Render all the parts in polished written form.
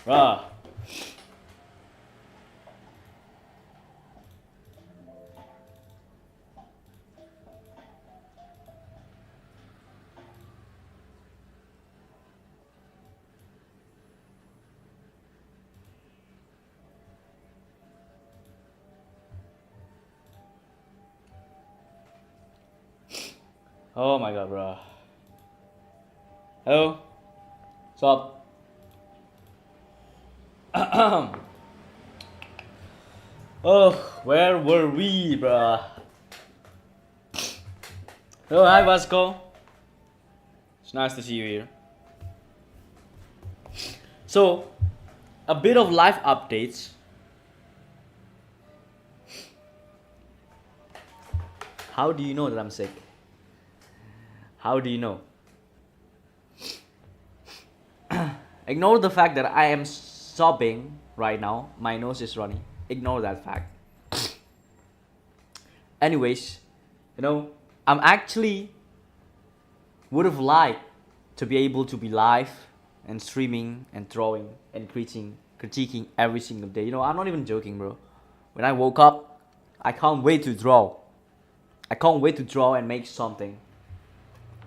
Bruh. Oh my god, bruh. Hello? What's up? Oh, where were we, bruh? Hello, hi Vasco. It's nice to see you here. So, a bit of life updates. How do you know that I'm sick? How do you know? Ignore the fact that I am sobbing right now. My nose is running. Ignore that fact. Anyways, I'm actually would have liked to be able to be live and streaming and drawing and critiquing every single day. I'm not even joking, bro. When I woke up, I can't wait to draw. I can't wait to draw and make something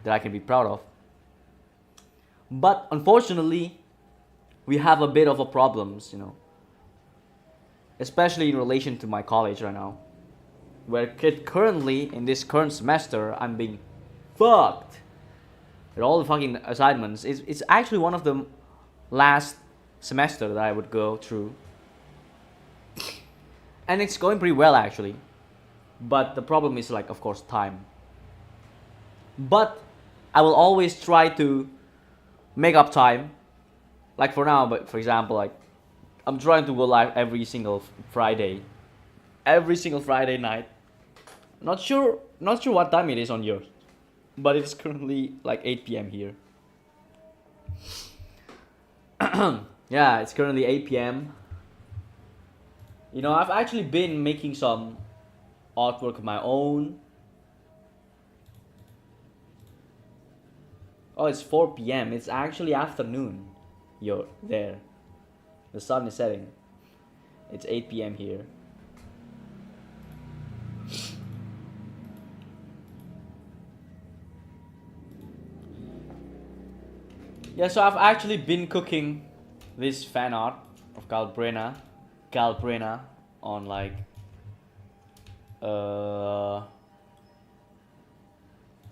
that I can be proud of. But unfortunately, we have a bit of a problems, especially in relation to my college right now, where currently in this current semester I'm being fucked with all the fucking assignments. It's actually one of the last semester that I would go through, and it's going pretty well actually. But the problem is, like, of course, time. But I will always try to make up time. Like for now, but for example, like I'm trying to go live every single Friday, night. Not sure what time it is on yours, but it's currently like 8 p.m. here. Yeah, it's currently 8 p.m. I've actually been making some artwork of my own. Oh, it's 4 p.m. It's actually afternoon. You're there. The sun is setting. It's 8 p.m. here. Yeah, so I've actually been cooking this fan art of Galbrena on like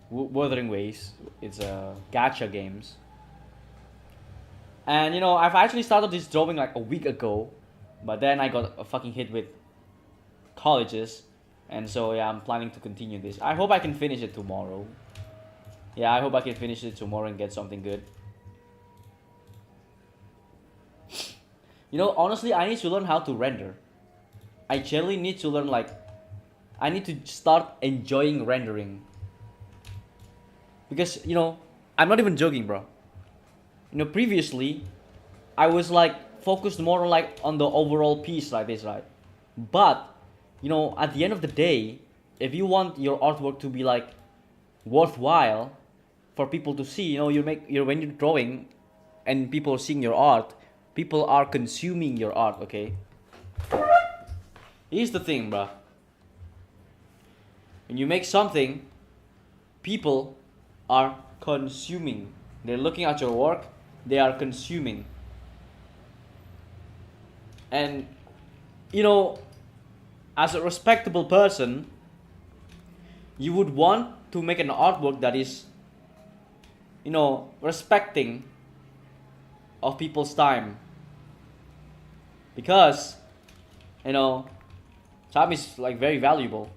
Wuthering Ways. It's gacha games. And I've actually started this drawing like a week ago, but then I got a fucking hit with colleges, and so yeah, I'm planning to continue this. I hope I can finish it tomorrow. Yeah, I hope I can finish it tomorrow and get something good. Honestly, I need to learn how to render. I generally need to learn, like, I need to start enjoying rendering. Because, I'm not even joking, bro. Previously, I was like focused more like on the overall piece like this, right? But, at the end of the day, if you want your artwork to be like worthwhile for people to see, when you're drawing and people are seeing your art, people are consuming your art, okay? Here's the thing, bruh. When you make something, people are consuming. They're looking at your work, they are consuming. And, as a respectable person, you would want to make an artwork that is, respecting of people's time. Because, time is like very valuable.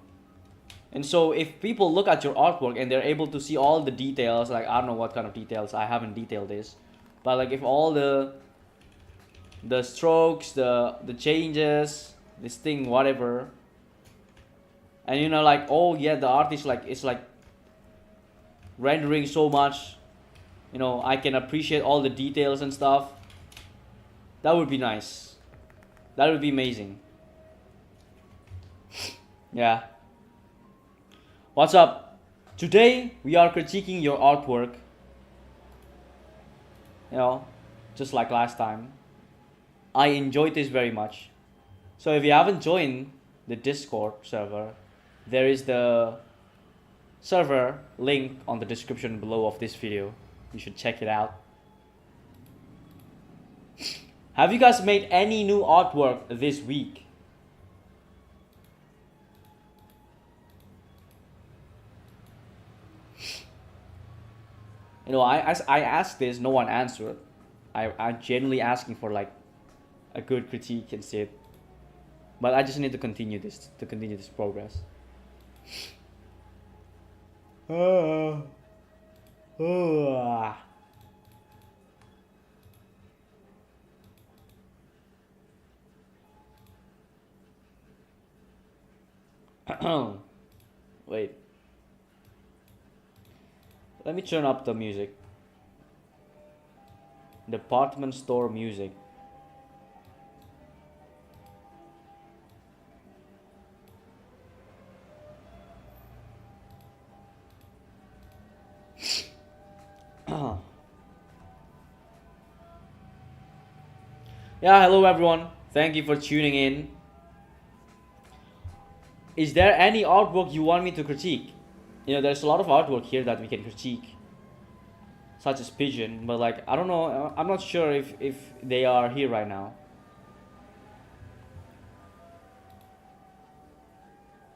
And so if people look at your artwork and they're able to see all the details, like I don't know what kind of details, I haven't detailed this, but like if all the strokes, the changes, this thing, whatever, and like, oh yeah, the artist like is like rendering so much, I can appreciate all the details and stuff. That would be nice. That would be amazing. Yeah. What's up? Today we are critiquing your artwork. Just like last time. I enjoyed this very much. So if you haven't joined the Discord server, there is the server link on the description below of this video. You should check it out. Have you guys made any new artwork this week? You know, I asked this, no one answered. I'm genuinely asking for like a good critique instead. But I just need to continue this progress. Wait. Let me turn up the music. Department store music. Yeah, hello everyone. Thank you for tuning in. Is there any artwork you want me to critique? You know, there's a lot of artwork here that we can critique, such as Pigeon, but like, I don't know, I'm not sure if they are here right now.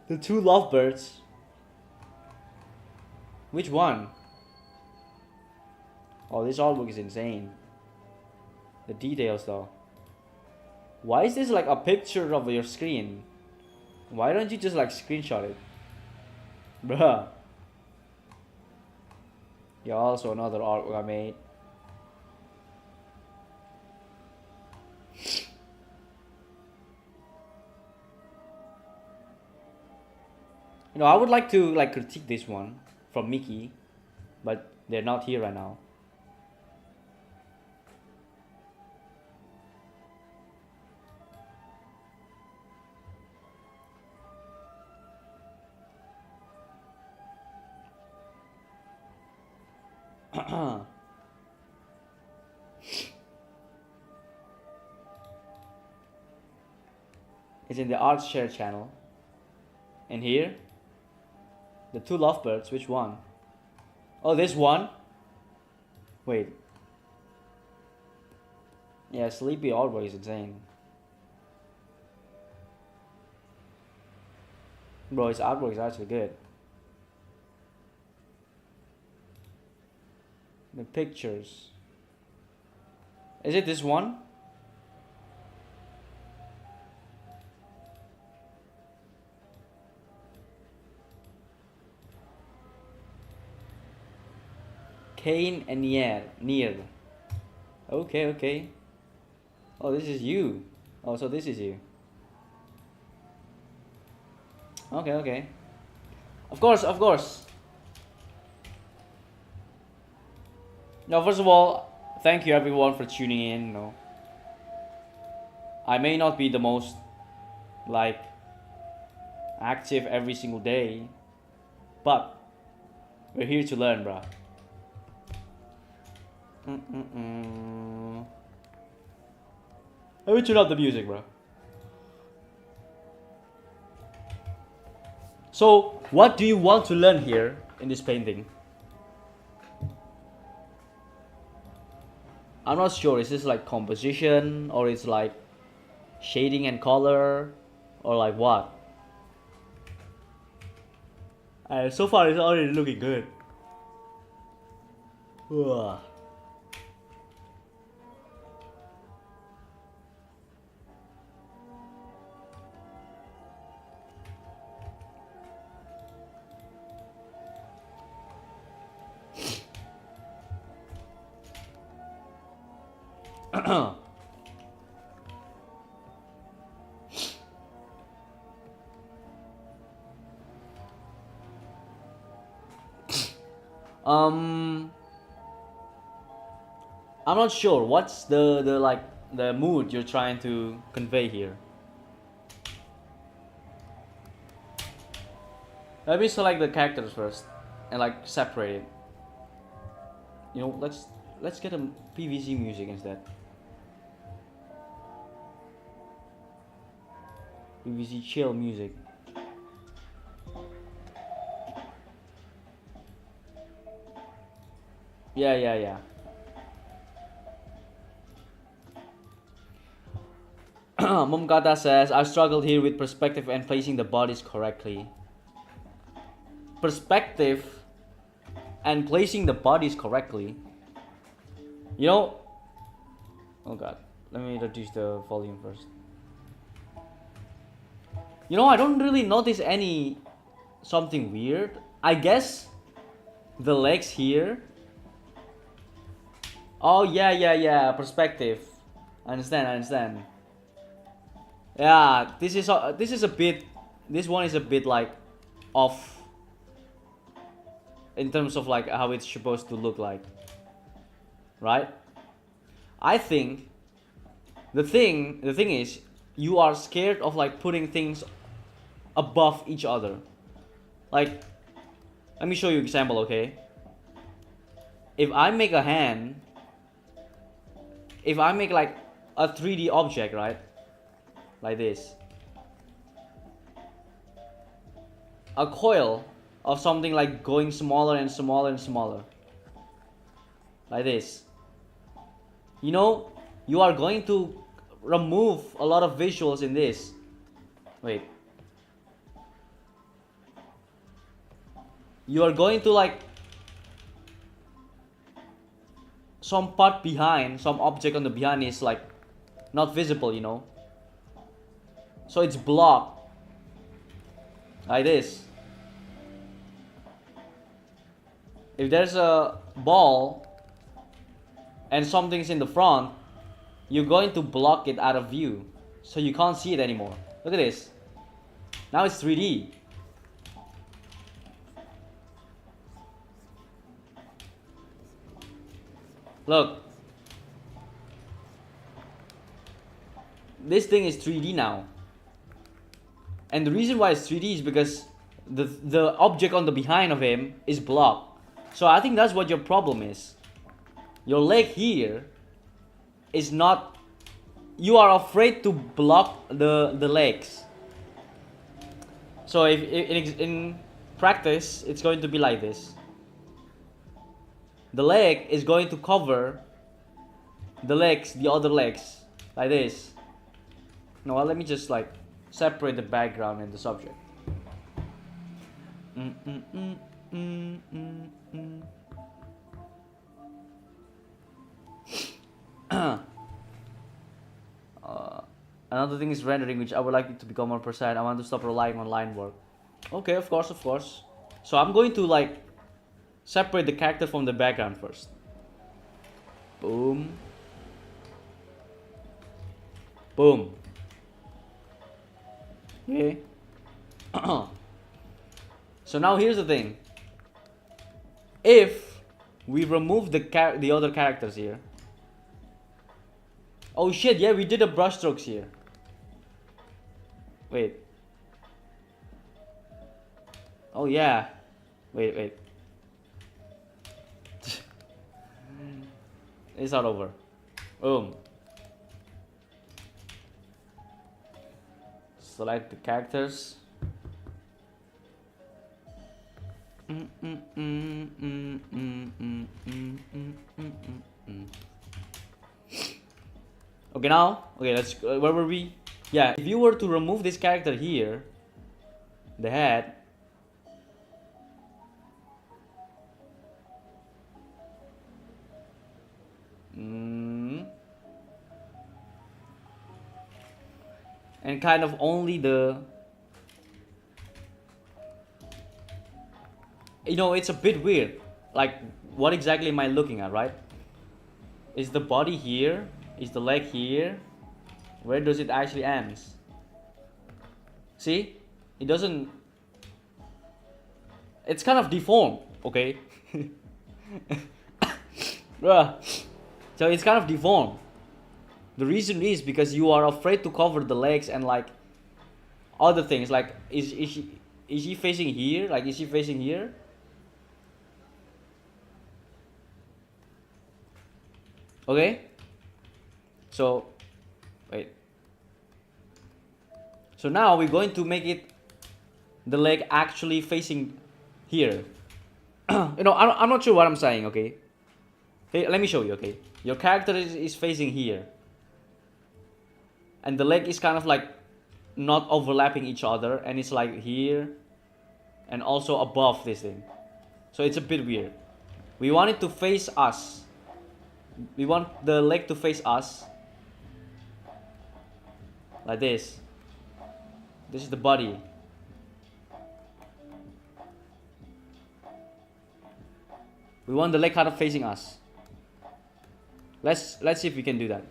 The two lovebirds. Which one? Oh, this artwork is insane. The details though. Why is this like a picture of your screen? Why don't you just like screenshot it? Bruh. Yeah, also another artwork I made. You know, I would like to like critique this one from Mickey, but they're not here right now. It's in the art share channel. And here, the two lovebirds. Which one? Oh, this one. Wait. Yeah, Sleepy artwork is insane. Bro, his artwork is actually good. The pictures. Is it this one? Kane and Near. Okay, okay. Oh, this is you. Oh, so this is you. Okay, okay. Of course, of course. Now, first of all, thank you everyone for tuning in. No, I may not be the most like active every single day, but we're here to learn, bruh. Let me turn up the music, bro. So, what do you want to learn here in this painting? I'm not sure. Is this like composition, or it's like shading and color, or like what? So far, it's already looking good. Ugh. I'm not sure. What's the like the mood you're trying to convey here? Let me select the characters first and like separate it. You know, let's get a PVC music instead. PVC chill music. Yeah. Mumkata says, I struggled here with perspective and placing the bodies correctly. Perspective and placing the bodies correctly. You know, oh god, let me reduce the volume first. You know, I don't really notice any something weird. I guess the legs here. Oh yeah, perspective. I understand. Yeah, this is a bit. This one is a bit like off in terms of like how it's supposed to look like, right? I think the thing is you are scared of like putting things above each other. Like, let me show you an example, okay? If I make a hand, if I make like a 3D object, right? Like this. A coil of something like going smaller and smaller and smaller. Like this. You know, you are going to remove a lot of visuals in this. Wait. You are going to like some part behind, some object on the behind is like not visible, you know. So it's blocked. Like this. If there's a ball and something's in the front, you're going to block it out of view. So you can't see it anymore. Look at this. Now it's 3D. Look. This thing is 3D now. And the reason why it's 3D is because the object on the behind of him is blocked. So I think that's what your problem is. Your leg here is not... You are afraid to block the legs. So if in practice, it's going to be like this. The leg is going to cover the legs, the other legs, like this. No, well, let me just like separate the background and the subject. Another thing is rendering, which I would like it to become more precise. I want to stop relying on line work. Okay, of course. So I'm going to like separate the character from the background first. Boom. Boom. Okay. So now here's the thing. If we remove the other characters here. Oh shit, yeah, we did a brush strokes here. Wait. Oh yeah. Wait. It's not over. Boom. Select the characters. Okay, now, let's, where were we? Yeah, if you were to remove this character here, the head, and kind of only the, you know, it's a bit weird. Like, what exactly am I looking at, right? Is the body here? Is the leg here? Where does it actually end? See? It doesn't... It's kind of deformed, okay? So it's kind of deformed. The reason is because you are afraid to cover the legs and like other things. Like, is she facing here? Like, is she facing here? Okay? So, wait. So now we're going to make it the leg actually facing here. You know, I'm not sure what I'm saying, okay? Okay, let me show you, okay? Your character is facing here. And the leg is kind of like not overlapping each other, and it's like here and also above this thing. So it's a bit weird. We want it to face us. We want the leg to face us. Like this. This is the body. We want the leg kind of facing us. Let's see if we can do that.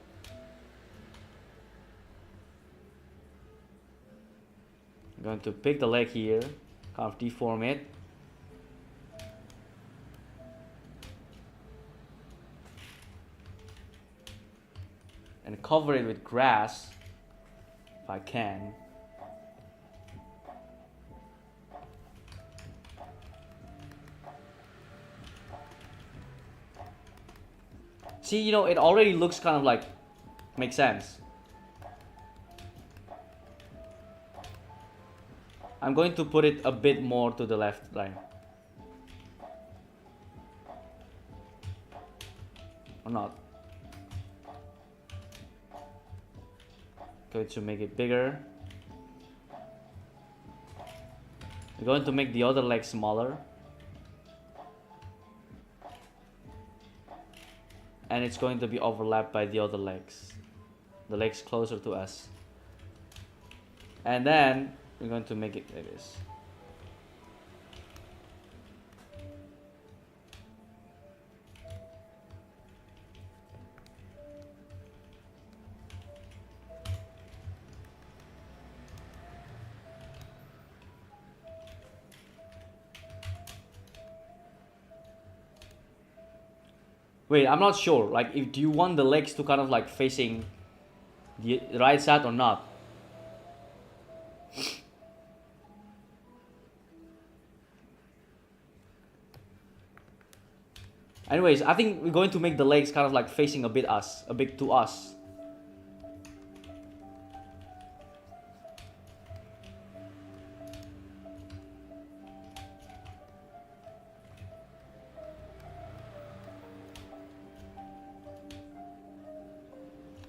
I'm going to pick the leg here, kind of deform it. And cover it with grass, if I can. See, you know, it already looks kind of like, makes sense. I'm going to put it a bit more to the left line. Or not. Going to make it bigger. We're going to make the other leg smaller. And it's going to be overlapped by the other legs. The legs closer to us. And then we're going to make it like this. Wait, I'm not sure. Like, if do you want the legs to kind of like facing the right side or not? Anyways, I think we're going to make the legs kind of like facing a bit to us.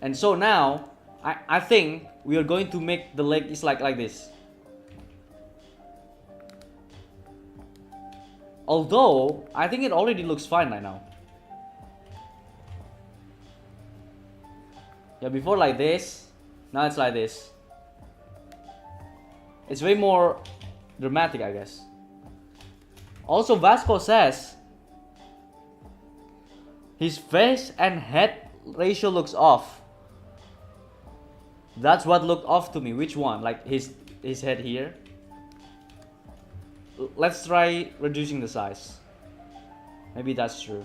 And so now, I think we are going to make the leg is like this. Although, I think it already looks fine right now. Yeah, before like this, now it's like this. It's way more dramatic, I guess. Also, Vasco says his face and head ratio looks off. That's what looked off to me. Which one? Like his head here? Let's try reducing the size. Maybe that's true.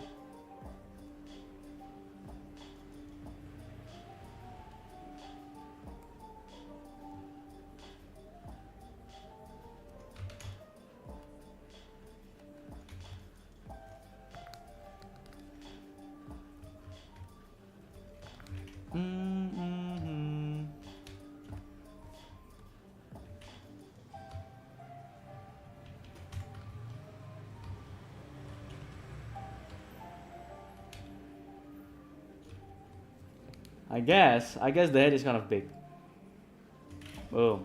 I guess the head is kind of big. Boom.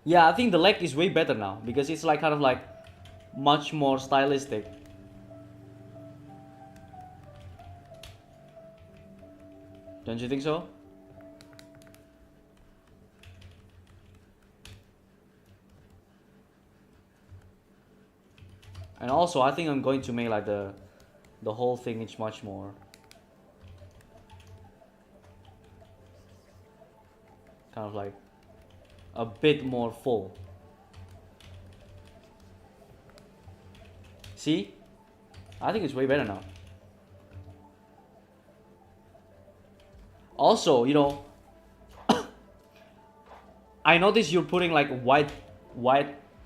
Yeah, I think the leg is way better now because it's like kind of like much more stylistic. Don't you think so? And also, I think I'm going to make like the whole thing is much more kind of like a bit more full. See? I think it's way better now. Also, I noticed you're putting like white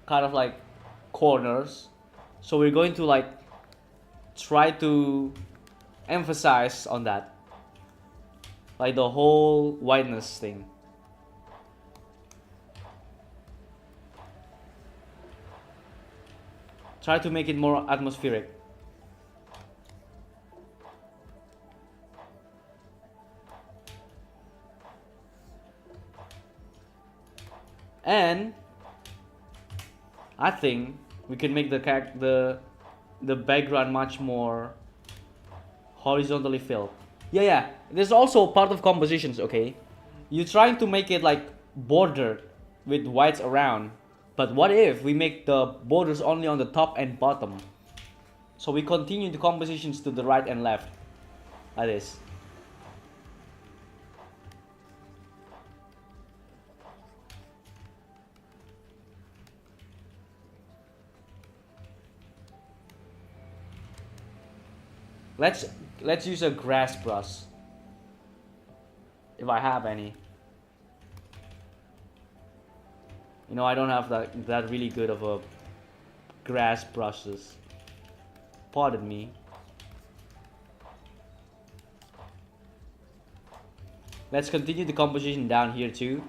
kind of like corners. So we're going to like try to emphasize on that. Like the whole whiteness thing. Try to make it more atmospheric. And I think we can make the background much more horizontally filled. Yeah, yeah. There's also part of compositions, okay? You're trying to make it like bordered with whites around. But what if we make the borders only on the top and bottom? So we continue the compositions to the right and left. Like this. Let's let's use a grass brush. If I have any. I don't have that really good of a grass brushes. Pardon me. Let's continue the composition down here too.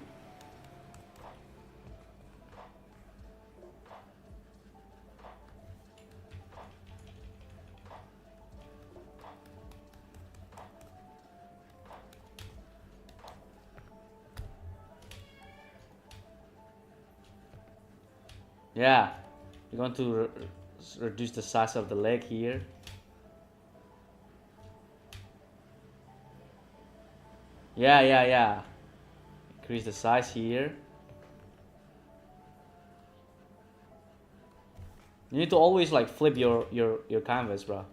Yeah, we're going to reduce the size of the leg here. Yeah, yeah, yeah. Increase the size here. You need to always like flip your canvas, bro.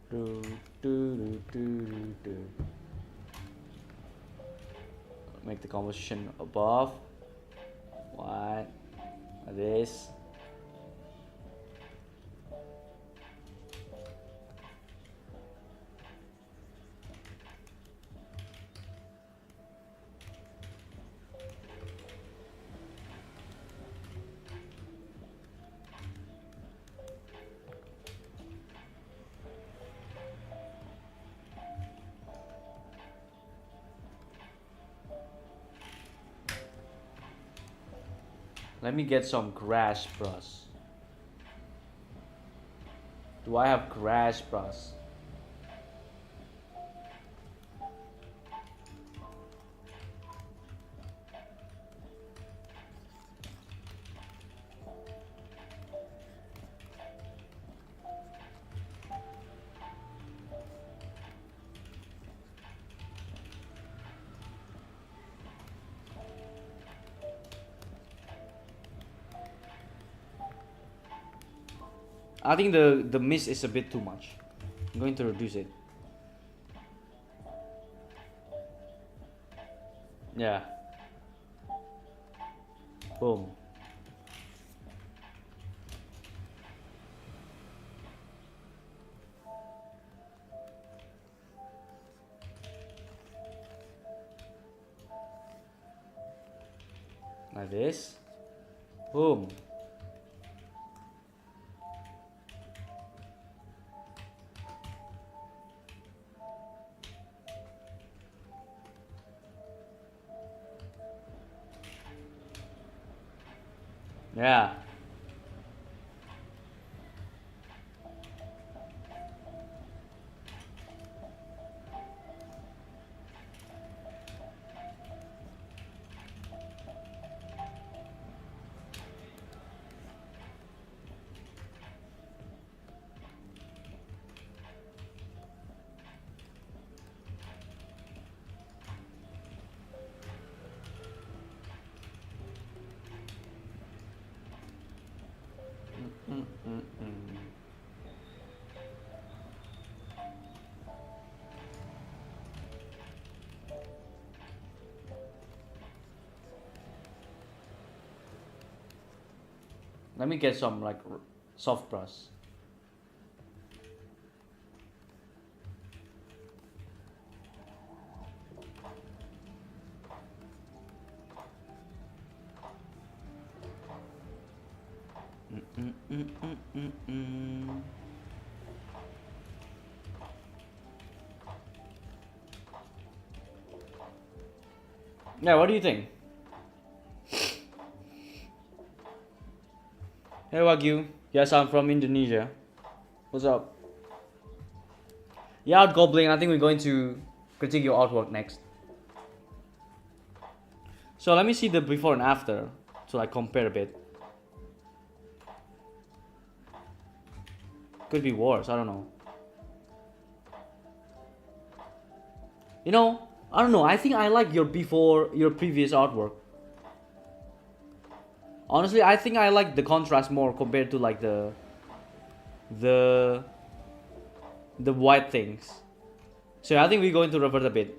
Do, do, do, do, do. Make the composition above. What? Like this. Let me get some grass brush. Do I have grass brush? I think the mist is a bit too much. I'm going to reduce it. Yeah. Boom. Like this. Boom. Yeah. Let me get some like soft brush. Yeah, what do you think? Hey Wagyu, yes, I'm from Indonesia. What's up? Yeah, Goblin, I think we're going to critique your artwork next. So let me see the before and after to like compare a bit. Could be worse, I don't know. You know, I don't know, I think I like your previous artwork. Honestly, I think I like the contrast more compared to like the white things. So I think we're going to revert a bit.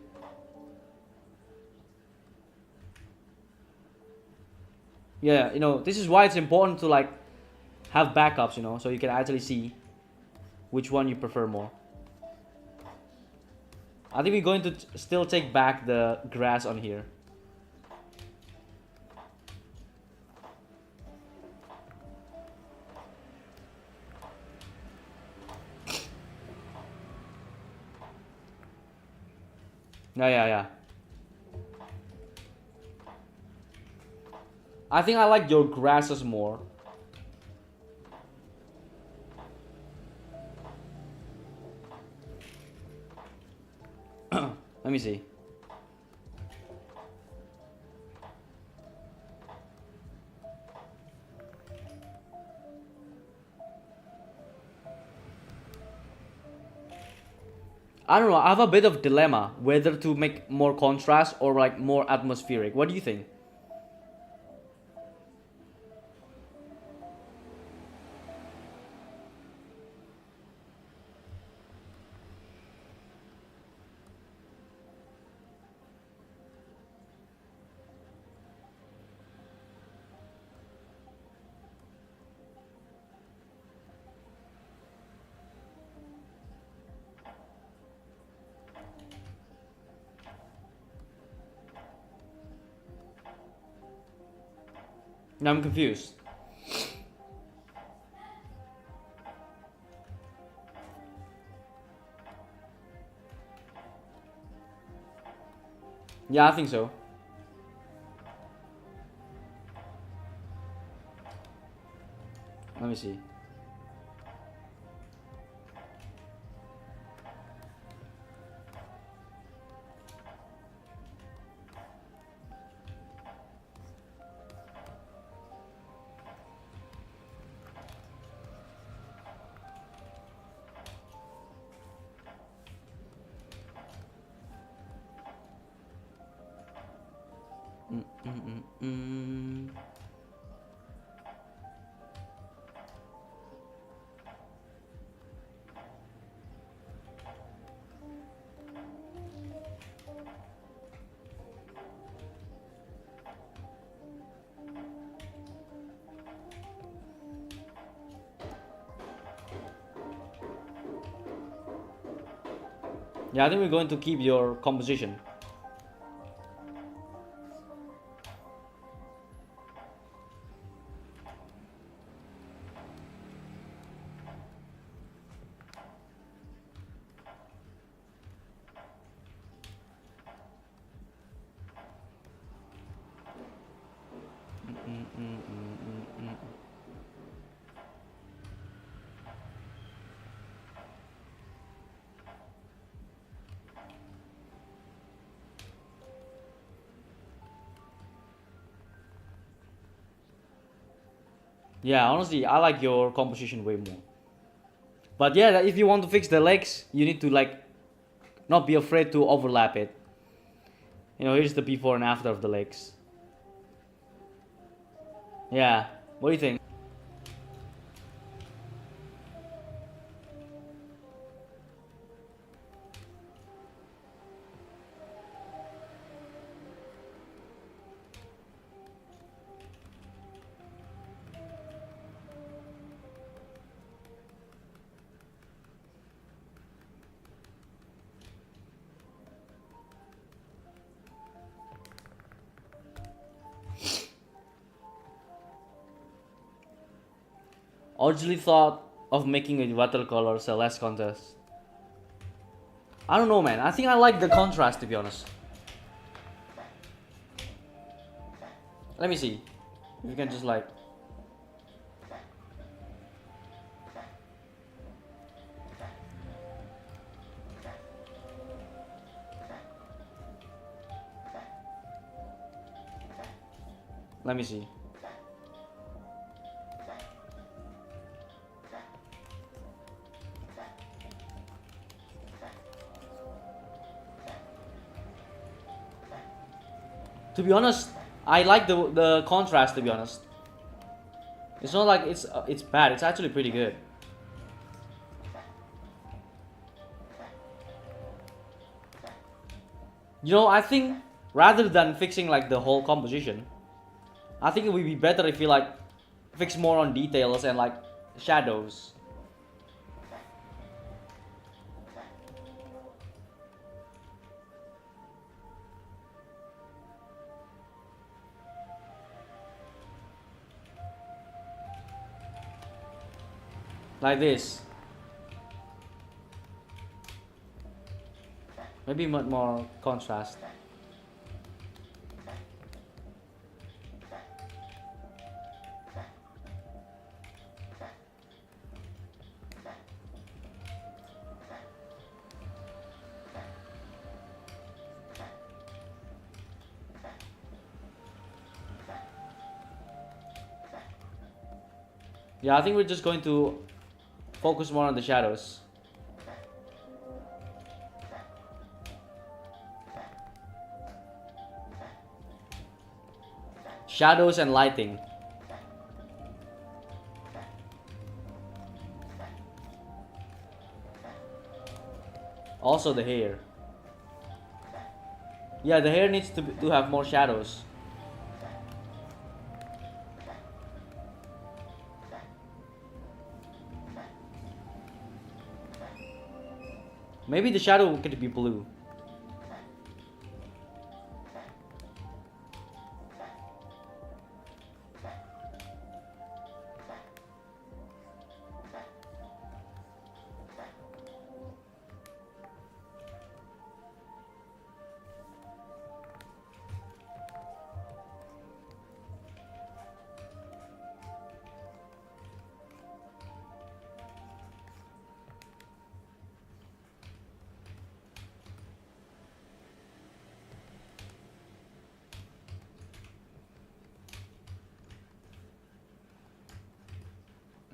Yeah, you know, this is why it's important to like have backups, you know, so you can actually see which one you prefer more. I think we're going to still take back the grass on here. Yeah. I think I like your grasses more. Let me see. I don't know, I have a bit of dilemma whether to make more contrast or like more atmospheric. What do you think? Now I'm confused. Yeah, I think so. Let me see. Yeah, I think we're going to keep your composition. Yeah, honestly, I like your composition way more. But yeah, if you want to fix the legs, you need to like not be afraid to overlap it. You know, here's the before and after of the legs. Yeah, what do you think? Originally thought of making a watercolor so less contrast. I don't know, man. I think I like the contrast, to be honest. Let me see. If you can just like. Let me see. To be honest, I like the contrast. To be honest, it's not like it's bad. It's actually pretty good. You know, I think rather than fixing like the whole composition, I think it would be better if you like fix more on details and like shadows. Like this. Maybe much more contrast. Yeah, I think we're just going to focus more on the shadows. Shadows and lighting. Also the hair. Yeah, the hair needs to have more shadows. Maybe the shadow could be blue.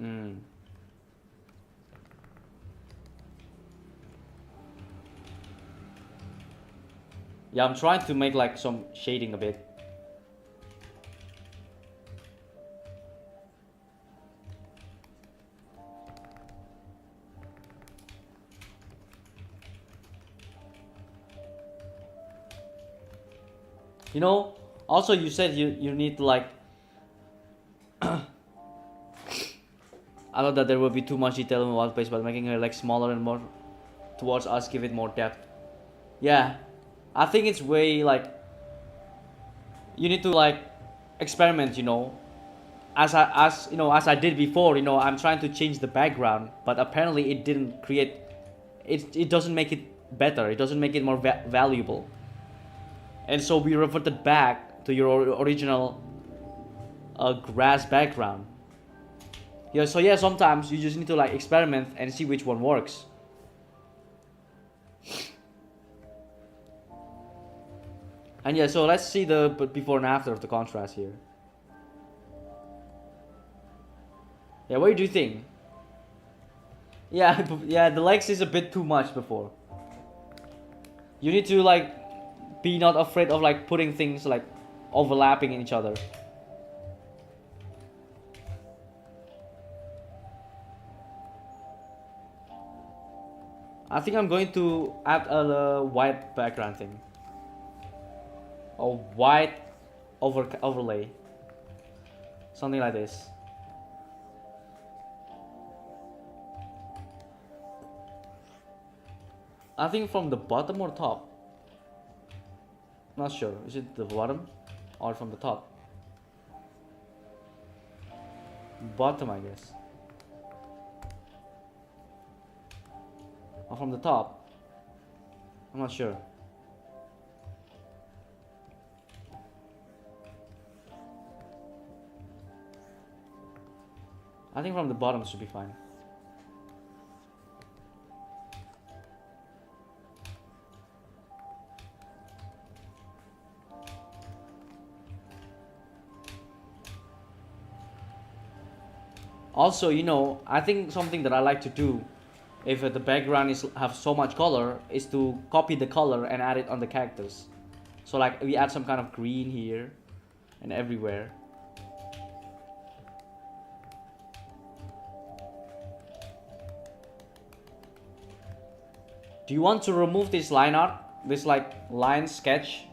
Mm. Yeah, I'm trying to make like some shading a bit. You know, also you said you need to like I know that there will be too much detail in one place, but making her like smaller and more towards us give it more depth. Yeah, I think it's way like you need to like experiment. You know, as I did before. You know, I'm trying to change the background, but apparently it didn't create. It doesn't make it better. It doesn't make it more valuable. And so we reverted back to your original grass background. Yeah, so yeah, sometimes you just need to like experiment and see which one works. And yeah, so let's see the before and after of the contrast here. Yeah, what do you think? Yeah, yeah, the legs is a bit too much before. You need to like be not afraid of like putting things like overlapping in each other. I think I'm going to add a white background thing. A white overlay. Something like this. I think from the bottom or top. Not sure. Is it the bottom or from the top? Bottom, I guess. or from the top. I'm not sure. I think from the bottom should be fine. Also, you know, I think something that I like to do if the background is have so much color is to copy the color and add it on the characters. So like we add some kind of green here and everywhere. Do you want to remove this line art? This like line sketch?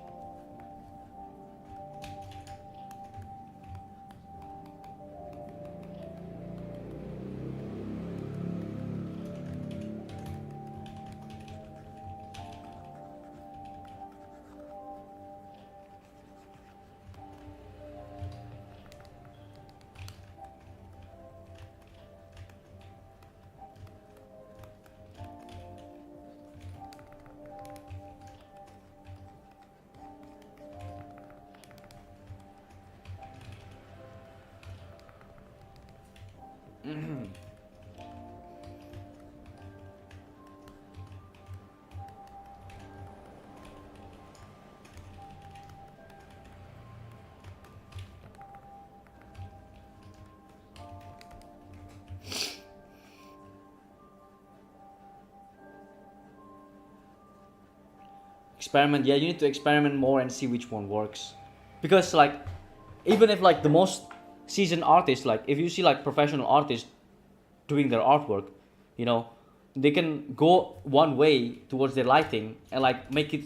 Experiment, yeah, you need to experiment more and see which one works. Because like, even if like the most seasoned artists, like if you see like professional artists doing their artwork, you know, they can go one way towards their lighting and like make it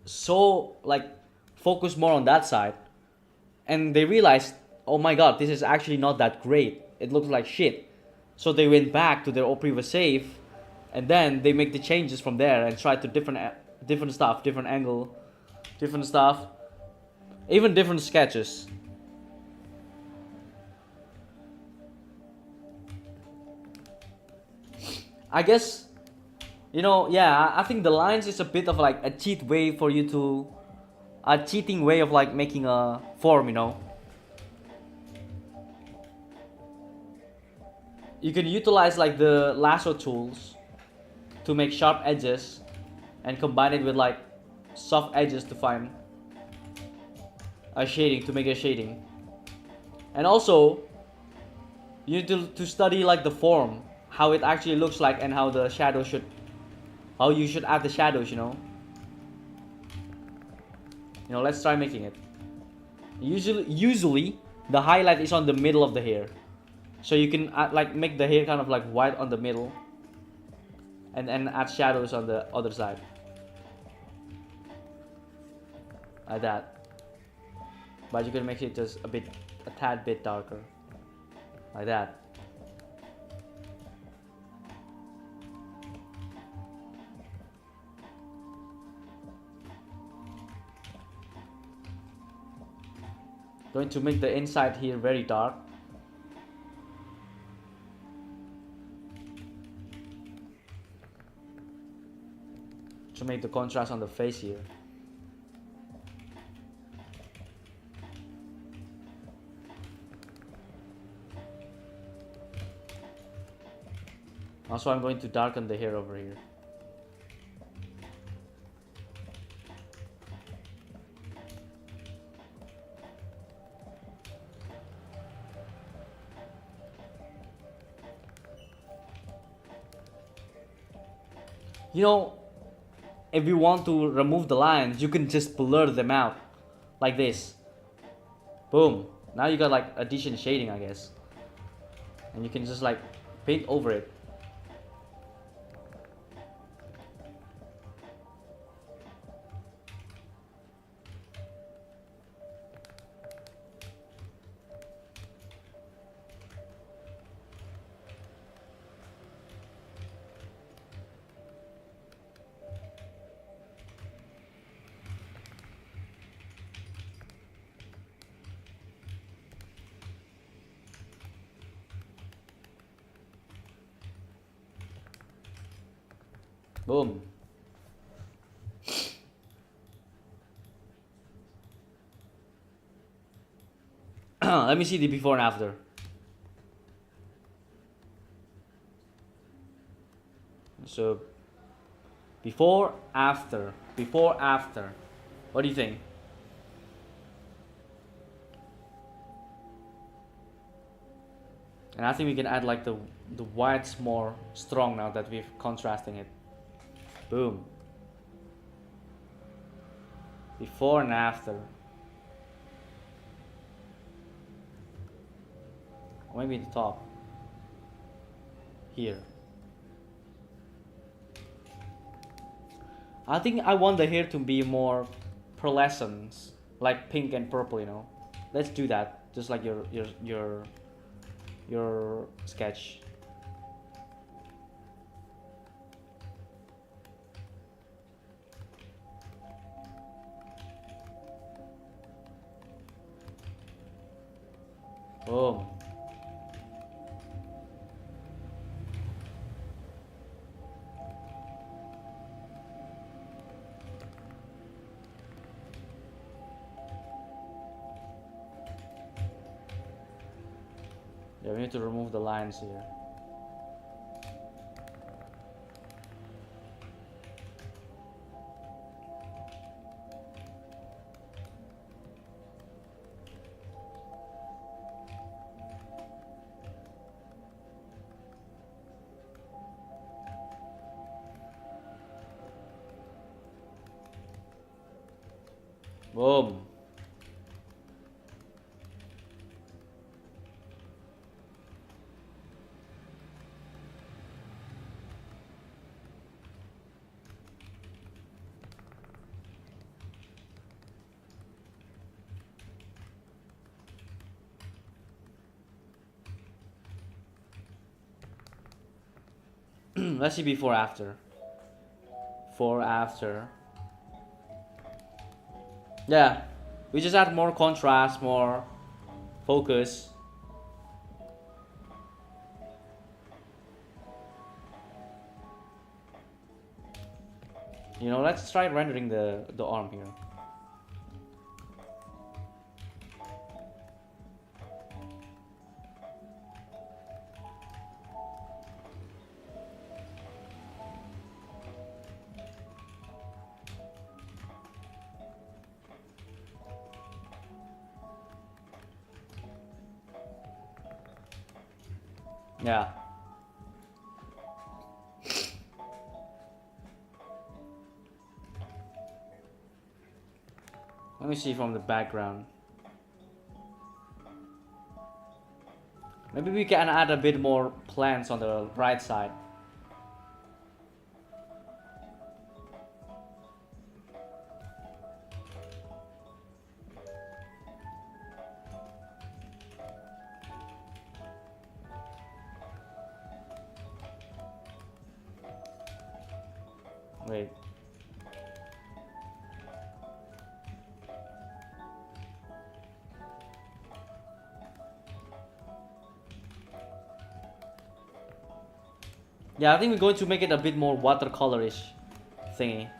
so like focus more on that side, and they realized, oh my god, this is actually not that great, it looks like shit. So they went back to their previous save, and then they make the changes from there and try to different stuff, different angle, different stuff, even different sketches. I guess, you know, yeah, I think the lines is a bit of like a cheat way for you to, a cheating way of like making a form, you know. You can utilize like the lasso tools to make sharp edges and combine it with like soft edges to find a shading, to make a shading. And also you need to study like the form, how it actually looks like, and how the shadow should, how you should add the shadows, you know. You know, let's try making it. Usually the highlight is on the middle of the hair, so you can add, like make the hair kind of like white on the middle, and add shadows on the other side, like that. But you can make it just a tad bit darker, like that. Going to make the inside here very dark. To make the contrast on the face here. Also, I'm going to darken the hair over here. You know, if you want to remove the lines, you can just blur them out like this. Boom. Now you got like a decent shading, I guess. And you can just like paint over it. Boom. Let me see the before and after. So before, after, before, after. What do you think? And I think we can add like the whites more strong now that we've contrasting it. Boom. Before and after. Or maybe the top. Here. I think I want the hair to be more pearlescent, like pink and purple, you know. Let's do that, just like your sketch. Boom. Yeah, we need to remove the lines here. Boom. Let's see before after. Before after. Yeah, we just add more contrast, more focus. You know, let's try rendering the arm here. Yeah. Let me see from the background. Maybe we can add a bit more plants on the right side. Wait. Yeah, I think we're going to make it a bit more watercolorish thingy.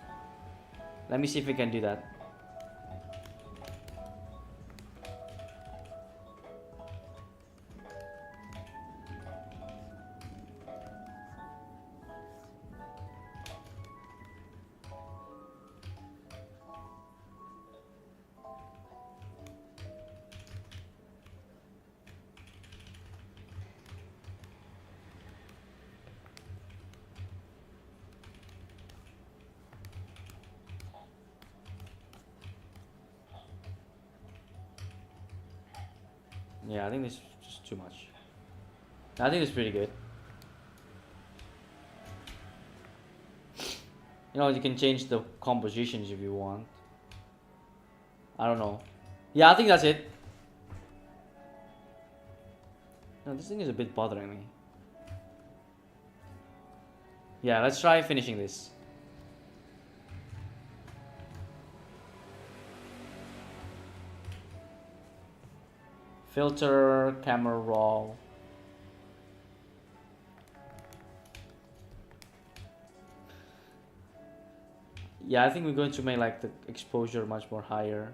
Let me see if we can do that. Yeah, I think this is just too much. I think it's pretty good. You know, you can change the compositions if you want. I don't know. Yeah, I think that's it. No, this thing is a bit bothering me. Yeah, let's try finishing this. Filter, camera raw. Yeah, I think we're going to make like the exposure much more higher.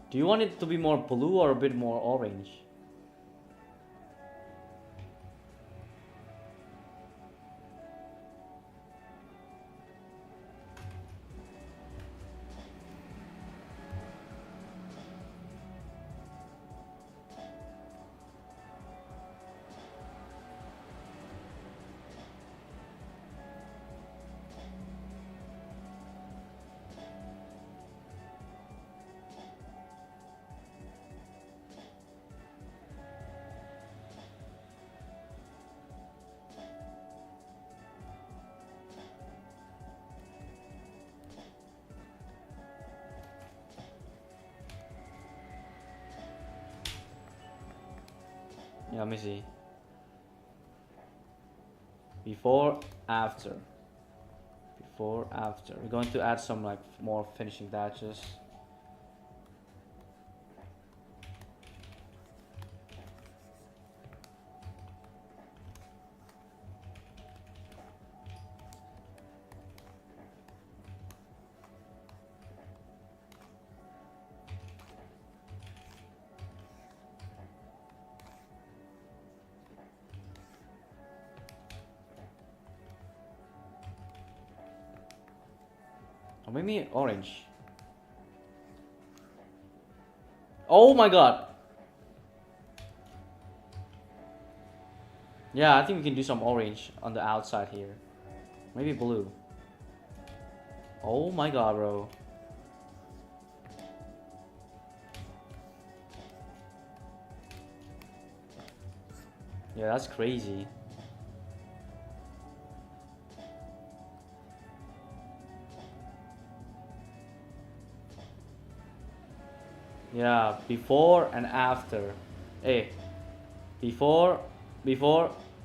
Do you want it to be more blue or a bit more orange? Yeah, let me see. Before, after. Before, after. We're going to add some like more finishing touches. Or maybe orange. Oh my god! Yeah, I think we can do some orange on the outside here. Maybe blue. Oh my god, bro. Yeah, that's crazy. Yeah, before and after. Hey, before,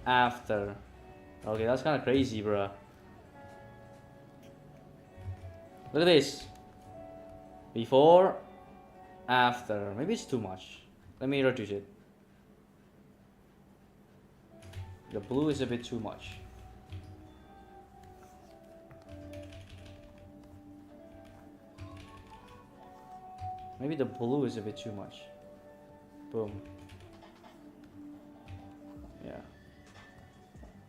after. Okay, that's kind of crazy, bro. Look at this. Before, after. Maybe it's too much. Let me reduce it. The blue is a bit too much. Maybe the blue is a bit too much. Boom. Yeah.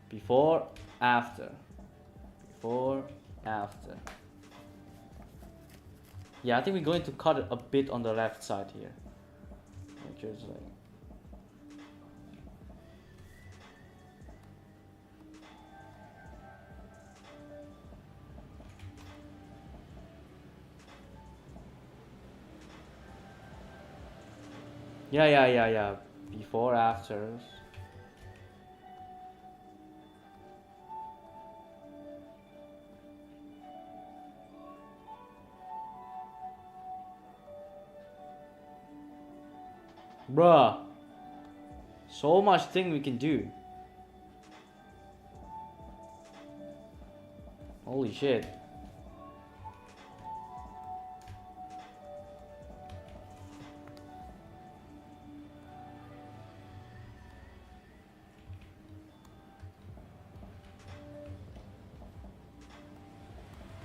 Before, after. Before, after. Yeah, I think we're going to cut it a bit on the left side here. Just like. Yeah. Before, after. Bruh. So much thing we can do. Holy shit.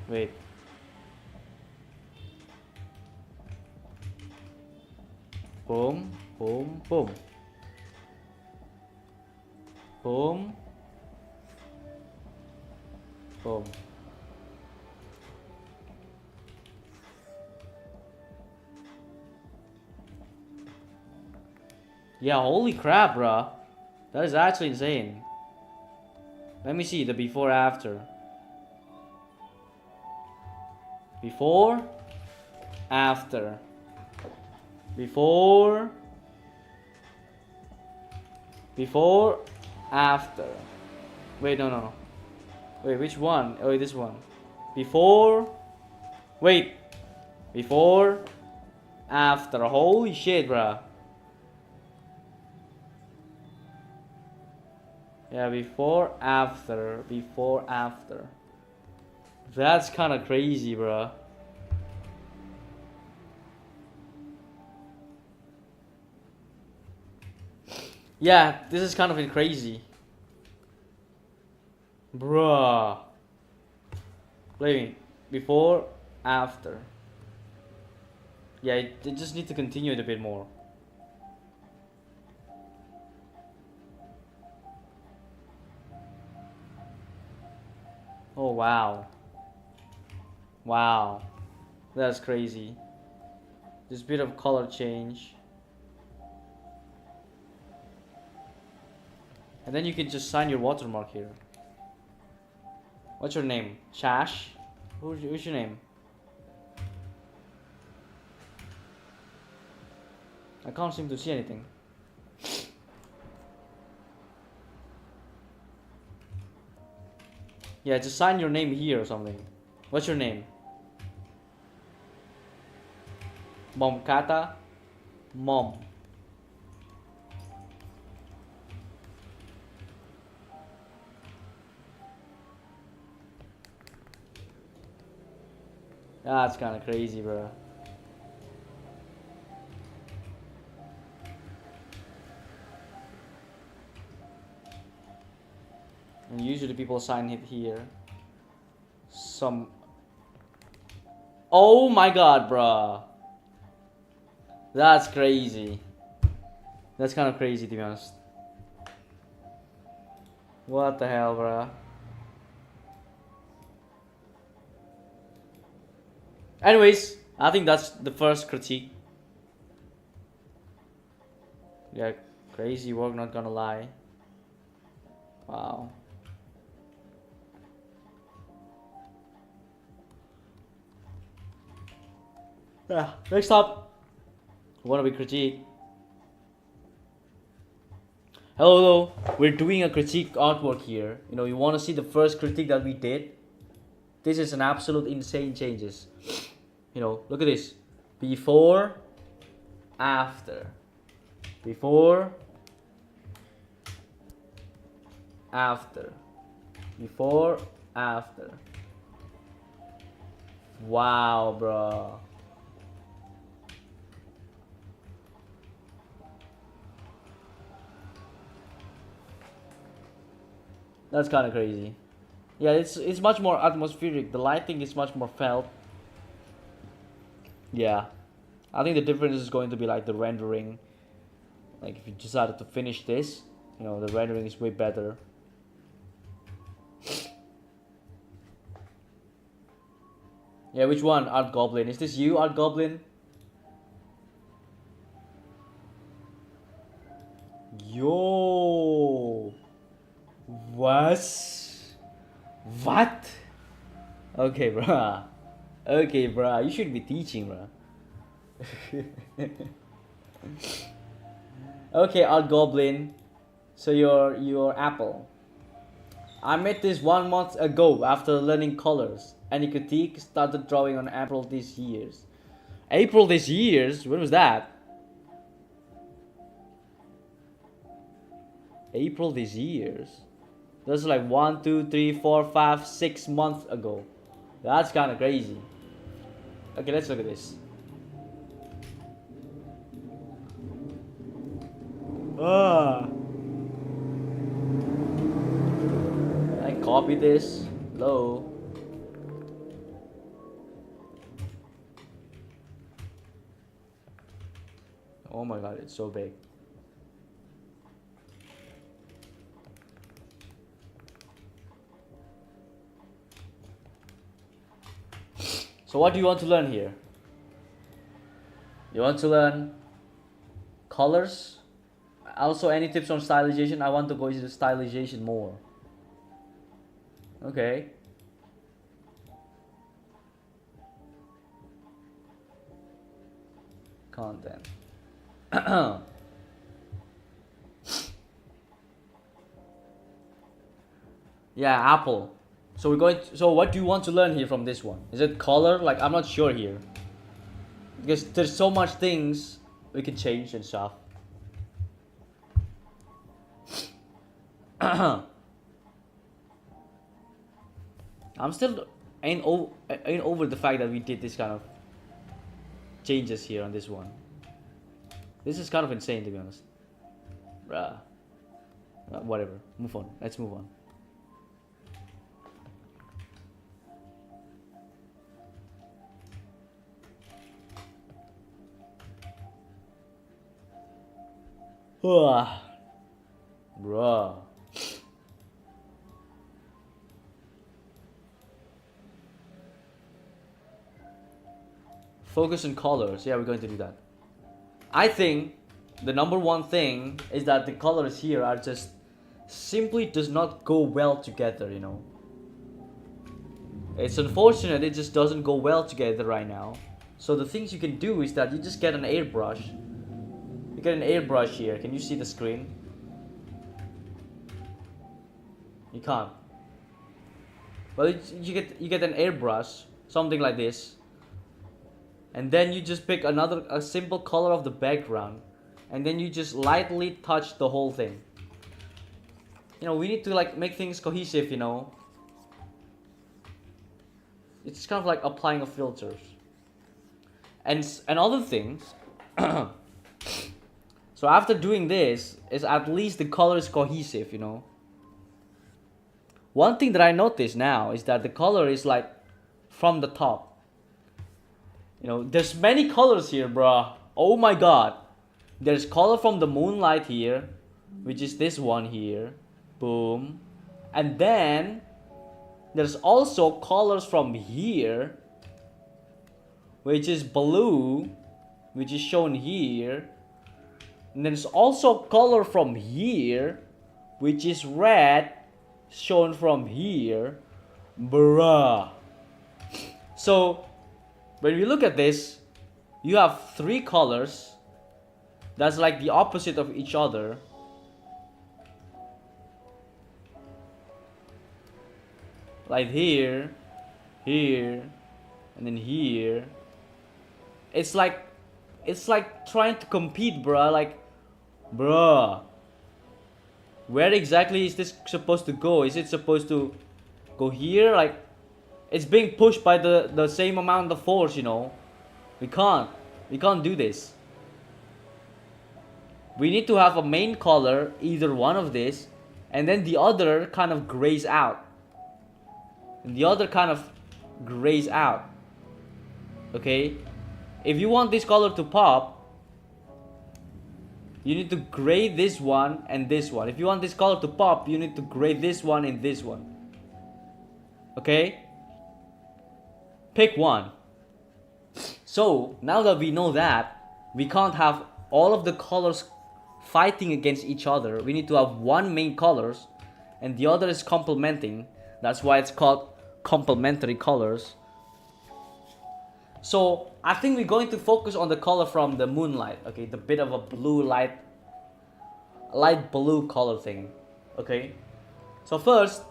Wait. Boom, boom, boom. Boom. Boom. Yeah, holy crap, bruh. That is actually insane. Let me see the before after. Before, after. Before, after. Wait, no. Wait, which one? Oh, this one. Before, wait. Before, after. Holy shit, bruh. Yeah, before, after, before, after. That's kind of crazy, bruh. Yeah, this is kind of crazy. Bruh. Wait, before, after. Yeah, it just need to continue it a bit more. Oh, wow. Wow. That's crazy. This bit of color change. And then you can just sign your watermark here. What's your name? Chash? Who's your name? I can't seem to see anything. Yeah, just sign your name here or something. What's your name? Momkata? Mom. That's kind of crazy, bro. And usually people sign it here. Oh my god, bro. That's crazy. That's kind of crazy, to be honest. What the hell, bro? Anyways, I think that's the first critique. Yeah, crazy work, not gonna lie. Wow. Yeah, next up, wanna be critique. Hello, we're doing a critique artwork here. You know, you wanna see the first critique that we did? This is an absolute insane changes. You know, look at this. Before, after. Before, after. Before, after. Wow, bro. That's kind of crazy. Yeah, it's much more atmospheric. The lighting is much more felt. Yeah, I think the difference is going to be like the rendering. Like if you decided to finish this, you know, the rendering is way better. Yeah, which one? Art Goblin. Is this you, Art Goblin? Yo. What? Okay, bruh. Okay, bruh. You should be teaching, bruh. Okay, Art Goblin. So you're Apple. I met this 1 month ago after learning colors. Any critique? Started drawing on April this year. April this year? When was that? April this year? That's like 1, 2, 3, 4, 5, 6 months ago. That's kind of crazy. Okay, let's look at this. I copy this. Hello. Oh my god, it's so big. So what do you want to learn here? You want to learn colors? Also, any tips on stylization? I want to go into the stylization more. Okay. Content. Yeah, Apple. So we're going to, so what do you want to learn here from this one? Is it color? Like I'm not sure here. because there's so much things we can change and stuff. I'm still ain't over the fact that we did this kind of changes here on this one. This is kind of insane, to be honest. Whatever. Move on. Let's move on. Bruh. Focus on colors. Yeah, we're going to do that. I think the number one thing is that the colors here are just simply does not go well together, you know. It's unfortunate it just doesn't go well together right now. So the things you can do is that you just get an airbrush. You get an airbrush here. Can you see the screen? You can't. Well, you get an airbrush, something like this. And then you just pick a simple color of the background, and then you just lightly touch the whole thing. You know, we need to like make things cohesive, you know. It's kind of like applying a filters. And other things. So after doing this, is at least the color is cohesive, you know. One thing that I notice now is that the color is like from the top. You know, there's many colors here, bruh. Oh my god. There's color from the moonlight here, which is this one here. Boom. And then there's also colors from here, which is blue, which is shown here. And there's also color from here, which is red, shown from here. Bruh. So when we look at this, you have three colors that's like the opposite of each other. Like here, here, and then here. It's like trying to compete, bruh. Like, bruh, where exactly is this supposed to go? Is it supposed to go here? Like, it's being pushed by the same amount of force, you know. We can't do this. We need to have a main color, either one of this, and then the other kind of grays out. And the other kind of grays out. Okay? If you want this color to pop, you need to gray this one and this one. If you want this color to pop, you need to gray this one and this one. Okay? Pick one. So, now that we know that, we can't have all of the colors fighting against each other. We need to have one main colors, and the other is complementing. That's why it's called complementary colors. So, I think we're going to focus on the color from the moonlight. Okay, the bit of a blue light blue color thing. Okay? So first,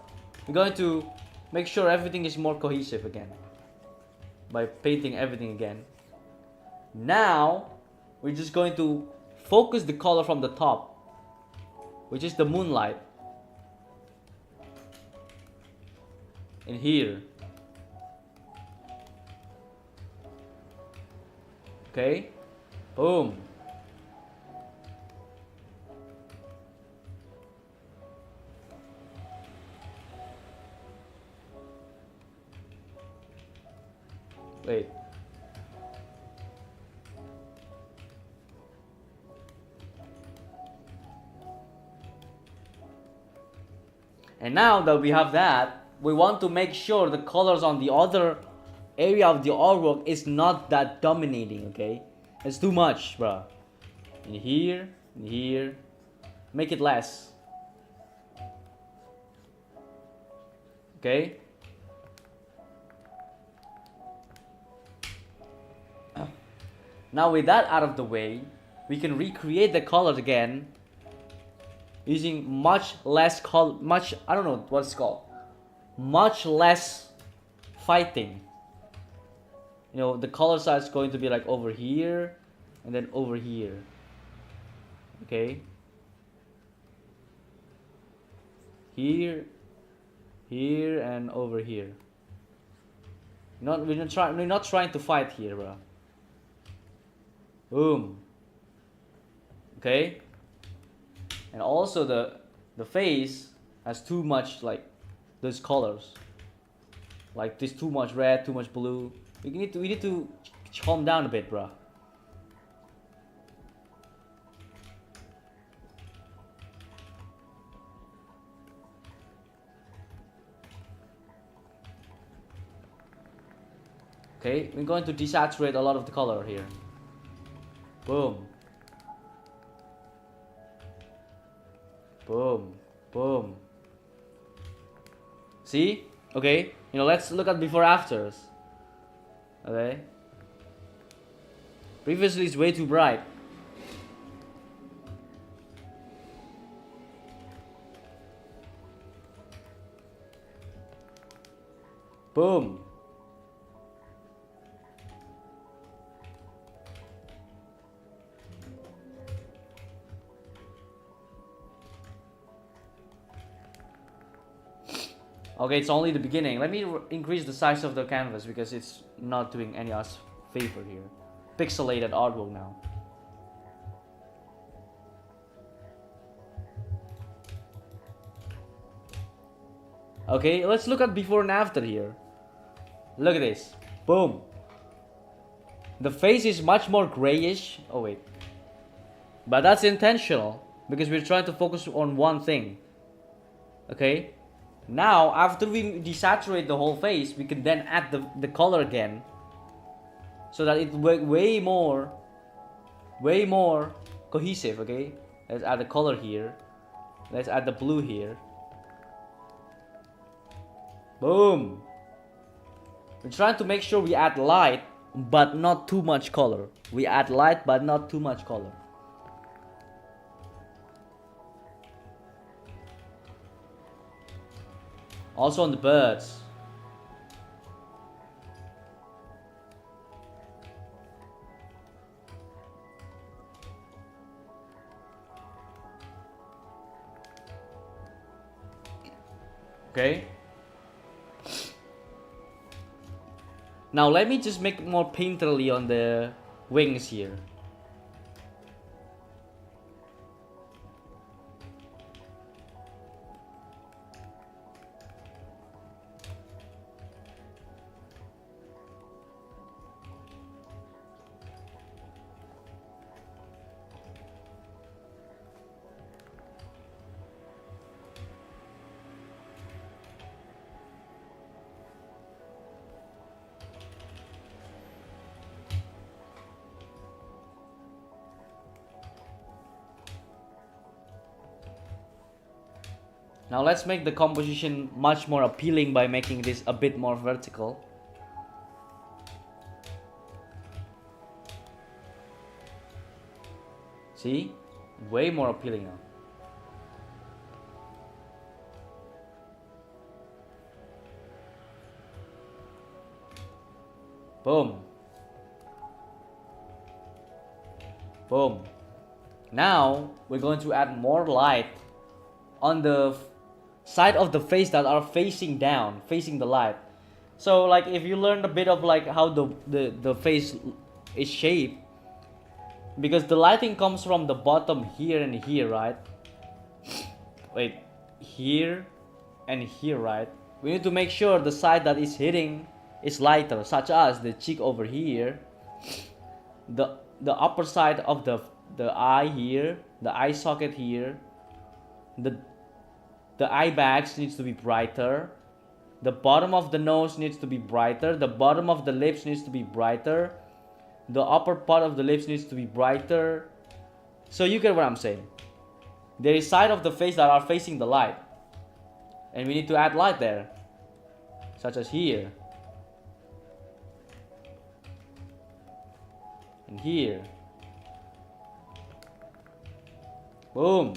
we're going to make sure everything is more cohesive again by painting everything again. Now, we're just going to focus the color from the top, which is the moonlight. In here. Okay? Boom. Wait. And now that we have that, we want to make sure the colors on the other area of the artwork is not that dominating, okay? It's too much, bro. In here, make it less. Okay? Now with that out of the way, we can recreate the colors again using much less I don't know what it's called. Much less fighting. you know, the color side is going to be like over here and then over here. Okay, here, here, and over here. We're not trying to fight here, bro. Boom. Okay, and also the face has too much like those colors, like this too much red, too much blue. We need to calm down a bit, bro. Okay, we're going to desaturate a lot of the color here. Boom. Boom. Boom. See? Okay, you know, let's look at before afters. Okay. Previously it's way too bright. Boom. Okay, it's only the beginning. Let me increase the size of the canvas because it's not doing any us favor here. Pixelated artwork now. Okay, let's look at before and after here. Look at this. Boom. The face is much more grayish. Oh wait. But that's intentional because we're trying to focus on one thing. Okay? Now, after we desaturate the whole face, we can then add the color again. So that it's way more cohesive, okay? Let's add the color here. Let's add the blue here. Boom! We're trying to make sure we add light, but not too much color. We add light, but not too much color. Also on the birds. Okay. Now let me just make it more painterly on the wings here. Now let's make the composition much more appealing by making this a bit more vertical. See? Way more appealing now. Boom. Boom. Now we're going to add more light on the side of the face that are facing down, facing the light. So like if you learned a bit of like how the face is shaped, because the lighting comes from the bottom here and here, right? Wait, here and here, right? We need to make sure the side that is hitting is lighter, such as the cheek over here, the upper side of the eye here, the eye socket here, the eye bags needs to be brighter. The bottom of the nose needs to be brighter. The bottom of the lips needs to be brighter. The upper part of the lips needs to be brighter. So you get what I'm saying. There is side of the face that are facing the light. And we need to add light there. Such as here. And here. Boom.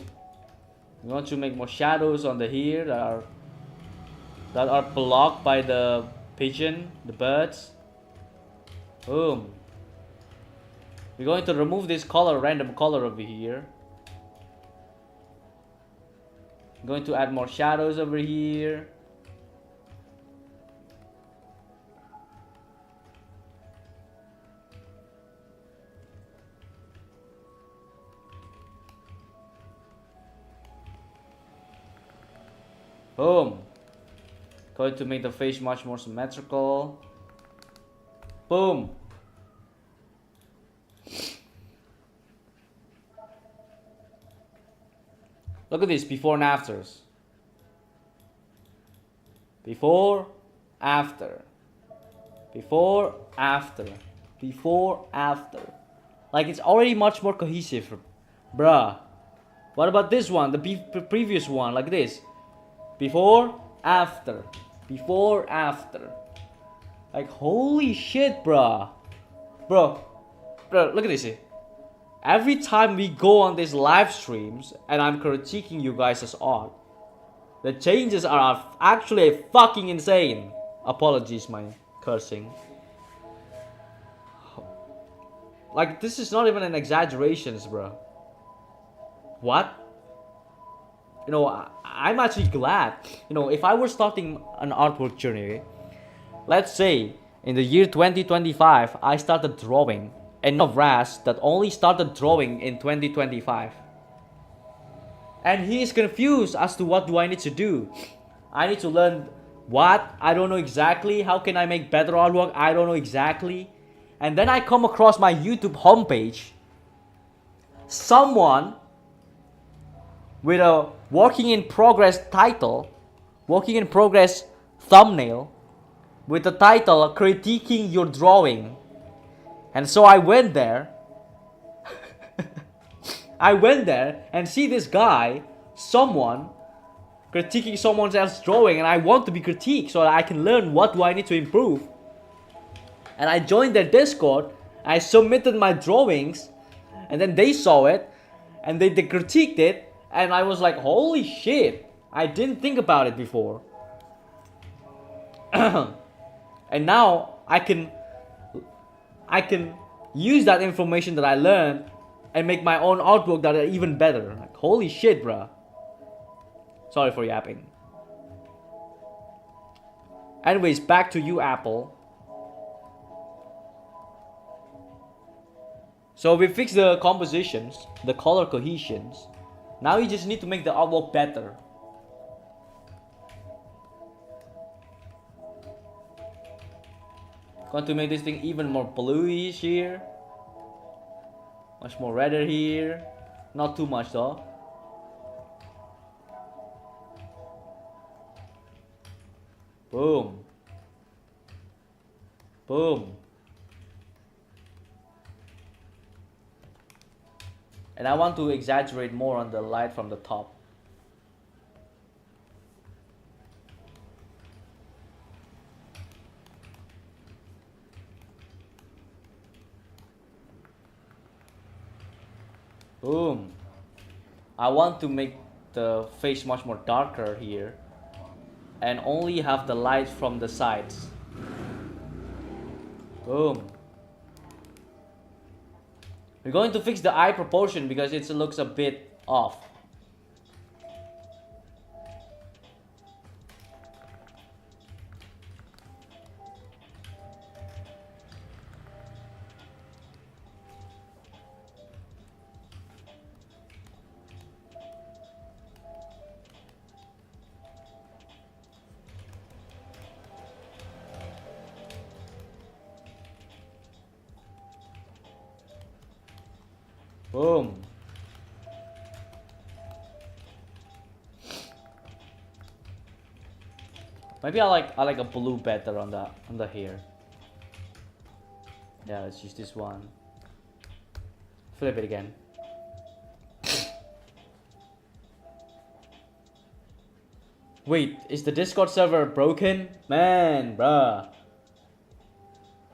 We want to make more shadows on the here that are blocked by the pigeon, the birds. Boom. We're going to remove this color, random color over here. I'm going to add more shadows over here. Boom. Going to make the face much more symmetrical. Boom. Look at this, before and afters. Before, after. Before, after. Before, after. Like, it's already much more cohesive. Bruh. What about this one? The previous one, like this. Before, after. Before, after. Like, holy shit, bruh. Bro, look at this. Every time we go on these live streams and I'm critiquing you guys' art, the changes are actually fucking insane. Apologies, my cursing. Like, this is not even an exaggeration, bro. What? You know, I'm actually glad. You know, if I were starting an artwork journey, let's say in the year 2025, I started drawing, and of Raz that only started drawing in 2025. And he is confused as to what do I need to do. I need to learn what? I don't know exactly. How can I make better artwork? I don't know exactly. And then I come across my YouTube homepage. Someone with a working in progress title, working in progress thumbnail, with the title critiquing your drawing. And so I went there. I went there and see this guy, someone, critiquing someone else's drawing, and I want to be critiqued so that I can learn what do I need to improve. And I joined their Discord, I submitted my drawings, and then they saw it, and they critiqued it, and I was like, holy shit, I didn't think about it before. And now I can use that information that I learned and make my own artwork that are even better. Like, holy shit, bruh. Sorry for yapping. Anyways, back to you, Apple. So we fixed the compositions, the color cohesions. Now you just need to make the artwork better. Going to make this thing even more bluish here. Much more redder here. Not too much though. Boom. Boom. And I want to exaggerate more on the light from the top. Boom. I want to make the face much more darker here and only have the light from the sides. Boom. We're going to fix the eye proportion because it looks a bit off. Boom. Maybe I like a blue better on the hair. Yeah, let's use this one. Flip it again. Wait, is the Discord server broken? Man, bruh.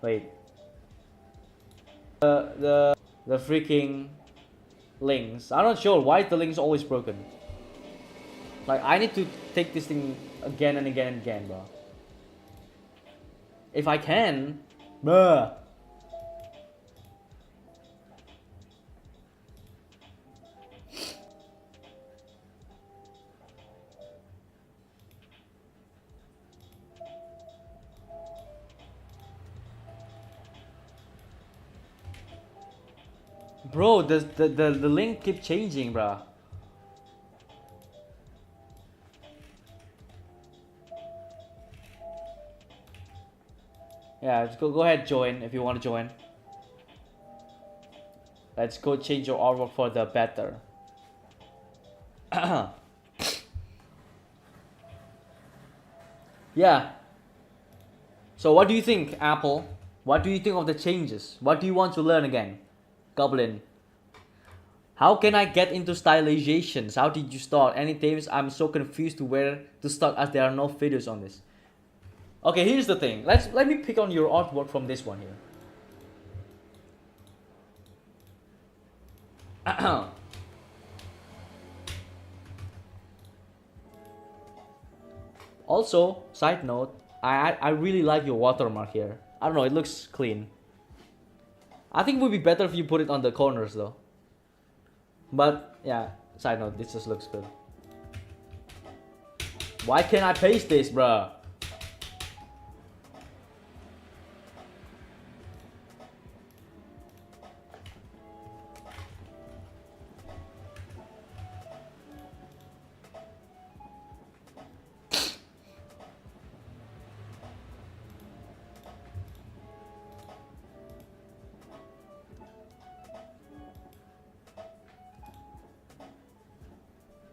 Wait. The freaking links. I'm not sure why the link's always broken. Like, I need to take this thing again and again and again, bro. If I can, bruh. Bro, the link keep changing, bruh. Yeah, let's go ahead, join if you want to join. Let's go change your artwork for the better. Yeah. So what do you think, Apple? What do you think of the changes? What do you want to learn again? Goblin. How can I get into stylizations? How did you start? Any tips? I'm so confused to where to start as there are no videos on this. Okay, here's the thing. Let me pick on your artwork from this one here. Also, side note, I really like your watermark here. I don't know, it looks clean. I think it would be better if you put it on the corners though. But yeah, side note, this just looks good. Why can't I paste this, bruh?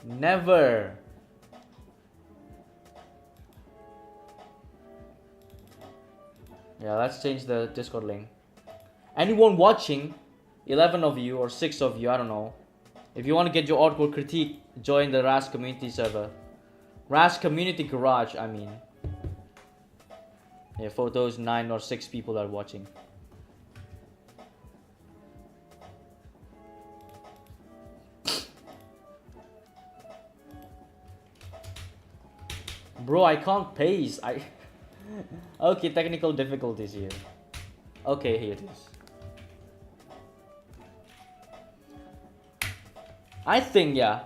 Never. Yeah, let's change the Discord link. Anyone watching, 11 of you or 6 of you, I don't know. If you want to get your artwork critique, join the RAS community server. RAS community garage, I mean. Yeah, for those 9 or 6 people that are watching. Bro, I can't paste. Okay, technical difficulties here. Okay, here it is. I think, yeah.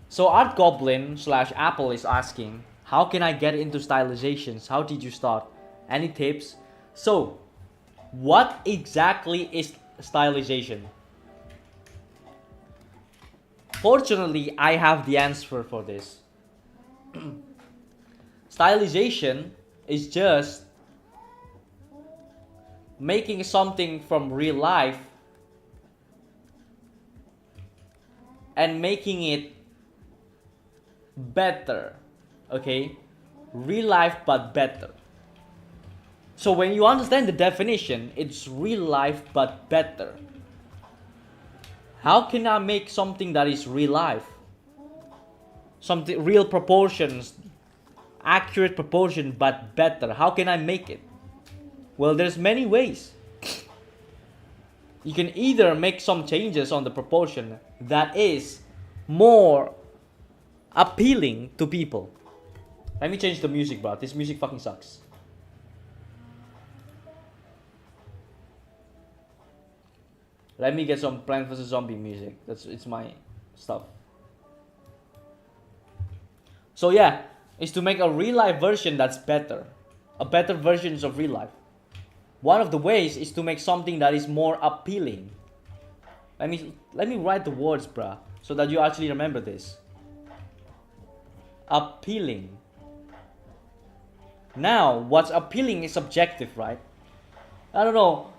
So Art Goblin / Apple is asking, how can I get into stylizations? How did you start? Any tips? So, what exactly is stylization? Fortunately, I have the answer for this. Stylization is just making something from real life and making it better. Okay? Real life but better. So when you understand the definition, it's real life but better. How can I make something that is real life? Something real proportions, accurate proportion but better. How can I make it? Well, there's many ways. You can either make some changes on the proportion that is more appealing to people. Let me change the music, bro. This music fucking sucks. Let me get some Plant vs Zombie music. It's my stuff. So yeah, is to make a real life version that's better. A better version of real life. One of the ways is to make something that is more appealing. Let me write the words, bruh, so that you actually remember this. Appealing. Now, what's appealing is subjective, right? I don't know,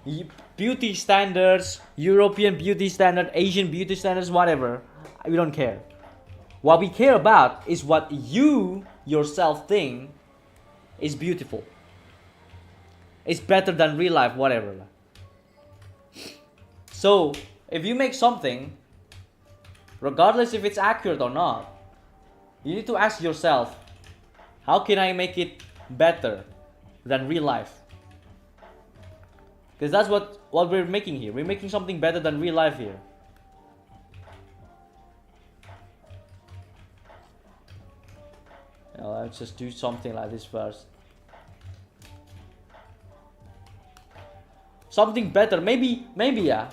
beauty standards, European beauty standard, Asian beauty standards, whatever. We don't care. What we care about is what you yourself think is beautiful. It's better than real life, whatever. So, if you make something, regardless if it's accurate or not, you need to ask yourself, how can I make it better than real life? Because that's what we're making here. We're making something better than real life here. Now, let's just do something like this first. Something better. Maybe yeah.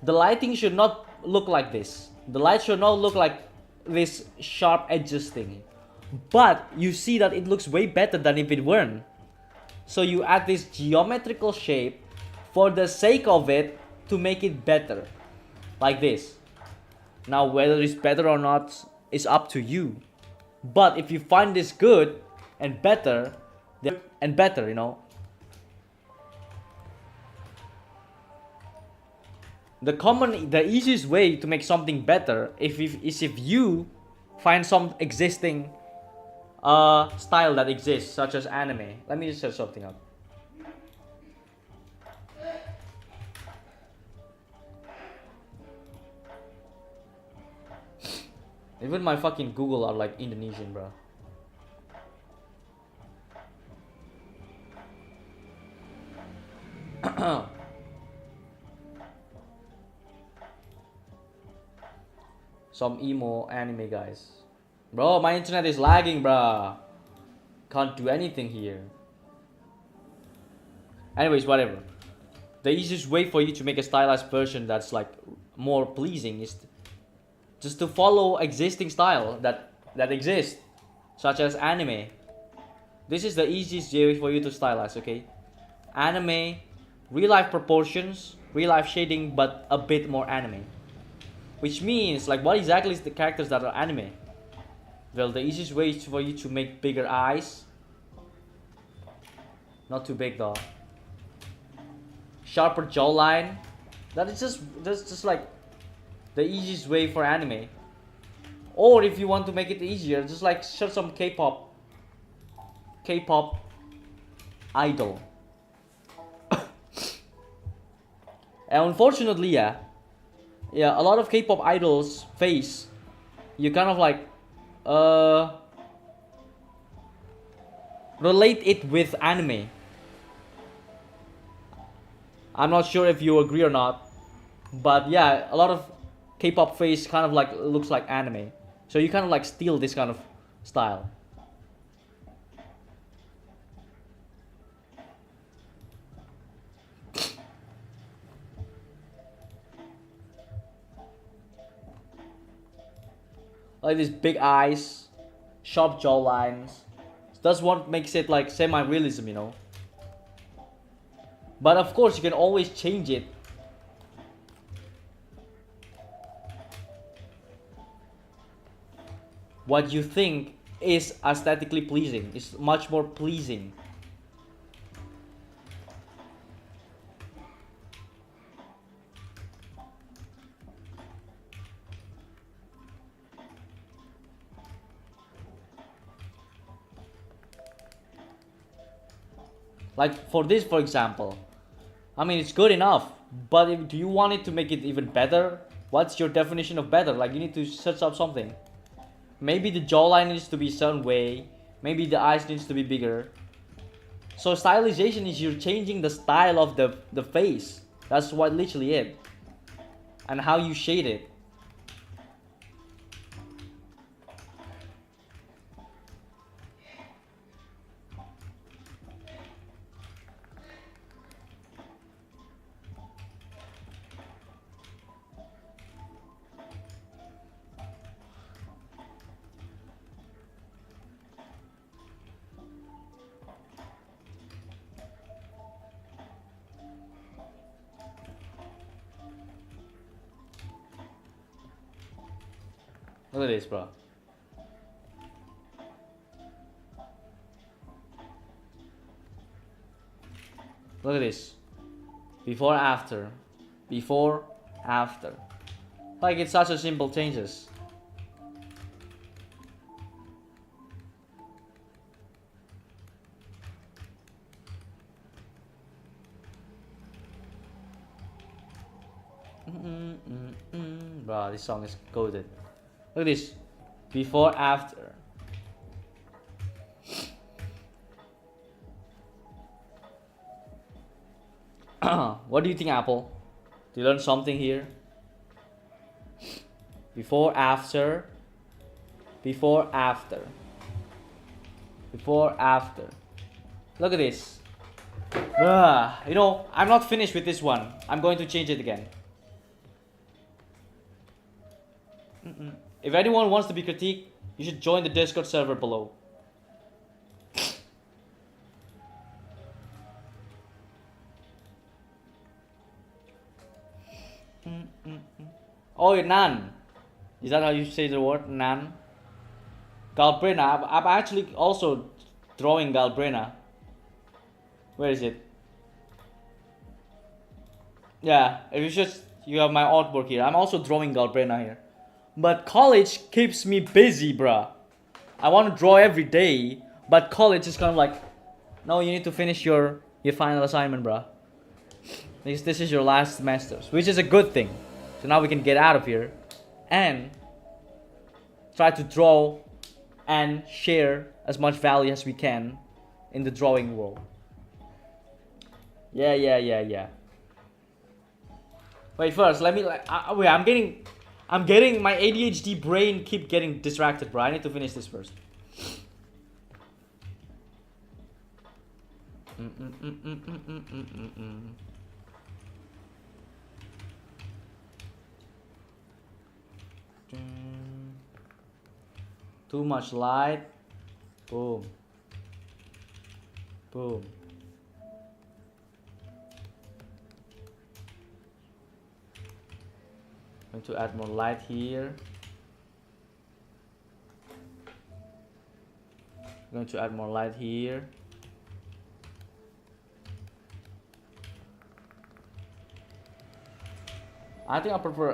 The lighting should not look like this. The light should not look like this sharp edges thing. But you see that it looks way better than if it weren't. So you add this geometrical shape for the sake of it to make it better. like this. Now whether it's better or not is up to you. But if you find this good and better, you know, the easiest way to make something better is if you find some existing style that exists, such as anime. Let me just set something up. Even my fucking Google are like Indonesian, bro. Some emo anime guys. Bro, my internet is lagging, bro. Can't do anything here. Anyways, whatever. The easiest way for you to make a stylized version that's like more pleasing is just to follow existing style that exists, such as anime. This is the easiest way for you to stylize, okay? Anime, real life proportions, real life shading, but a bit more anime. Which means, like, what exactly is the characters that are anime? Well, the easiest way is for you to make bigger eyes. Not too big though. Sharper jawline. That's just like the easiest way for anime. Or if you want to make it easier, just like search some K-pop idol. And unfortunately, yeah, a lot of K-pop idols face, you kind of like relate it with anime. I'm not sure if you agree or not, but yeah, a lot of K-pop face kind of like looks like anime. So you kind of like steal this kind of style. Like these big eyes, sharp jaw lines. That's what makes it like semi-realism, you know. But of course, you can always change it. What you think is aesthetically pleasing is much more pleasing. Like for this, for example, I mean, it's good enough, but do you want it to make it even better? What's your definition of better? Like, you need to search up something. Maybe the jawline needs to be a certain way. Maybe the eyes needs to be bigger. So stylization is you're changing the style of the face. That's what literally it. And how you shade it. Look at this, bro. Look at this. Before, after. Before, after. Like, it's such a simple changes. Bro, this song is goated. Look at this. Before, after. What do you think, Apple? Do you learn something here? Before, after. Before, after. Before, after. Look at this. You know, I'm not finished with this one. I'm going to change it again. If anyone wants to be critiqued, you should join the Discord server below. Oh, nan. Is that how you say the word? Nan? Galbrina. I'm actually also drawing Galbrina. Where is it? Yeah, it's just you have my artwork here. I'm also drawing Galbrina here. But college keeps me busy, bruh. I want to draw every day, but college is kind of like, no, you need to finish your final assignment, bruh. Because this is your last semesters, which is a good thing. So now we can get out of here and try to draw and share as much value as we can in the drawing world. Yeah. Wait, first let me wait. I'm getting my ADHD brain keep getting distracted, bro. I need to finish this first. Too much light. Boom. Boom. Going to add more light here. Going to add more light here. I think I prefer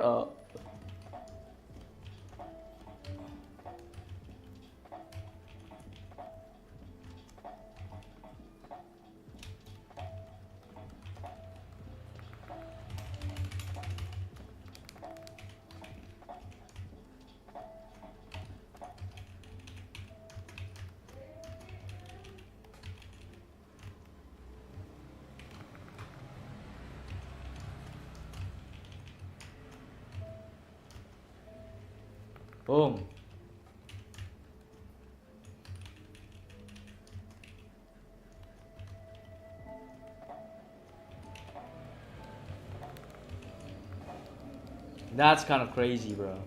boom. That's kind of crazy, bro.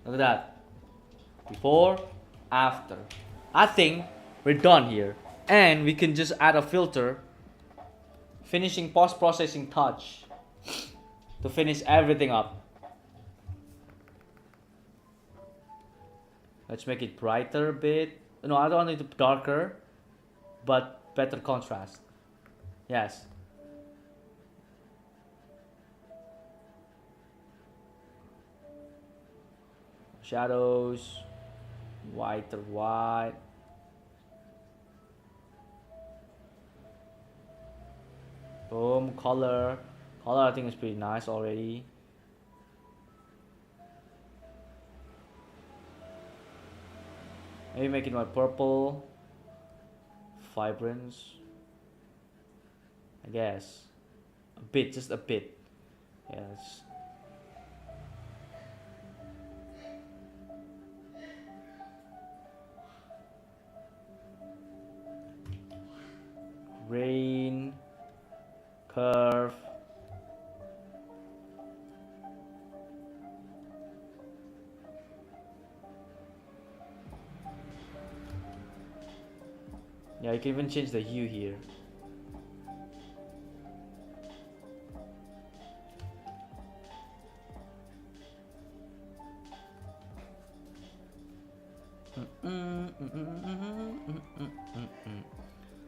Look at that. Before, after. I think we're done here. And we can just add a filter. Finishing post-processing touch. To finish everything up. Let's make it brighter a bit. No, I don't want it to be darker. But better contrast. Yes. Shadows, white. Boom, color. Color I think is pretty nice already. Maybe make it more purple. Vibrance. I guess. A bit, just a bit. Yes. Rain, curve. Yeah, you can even change the hue here.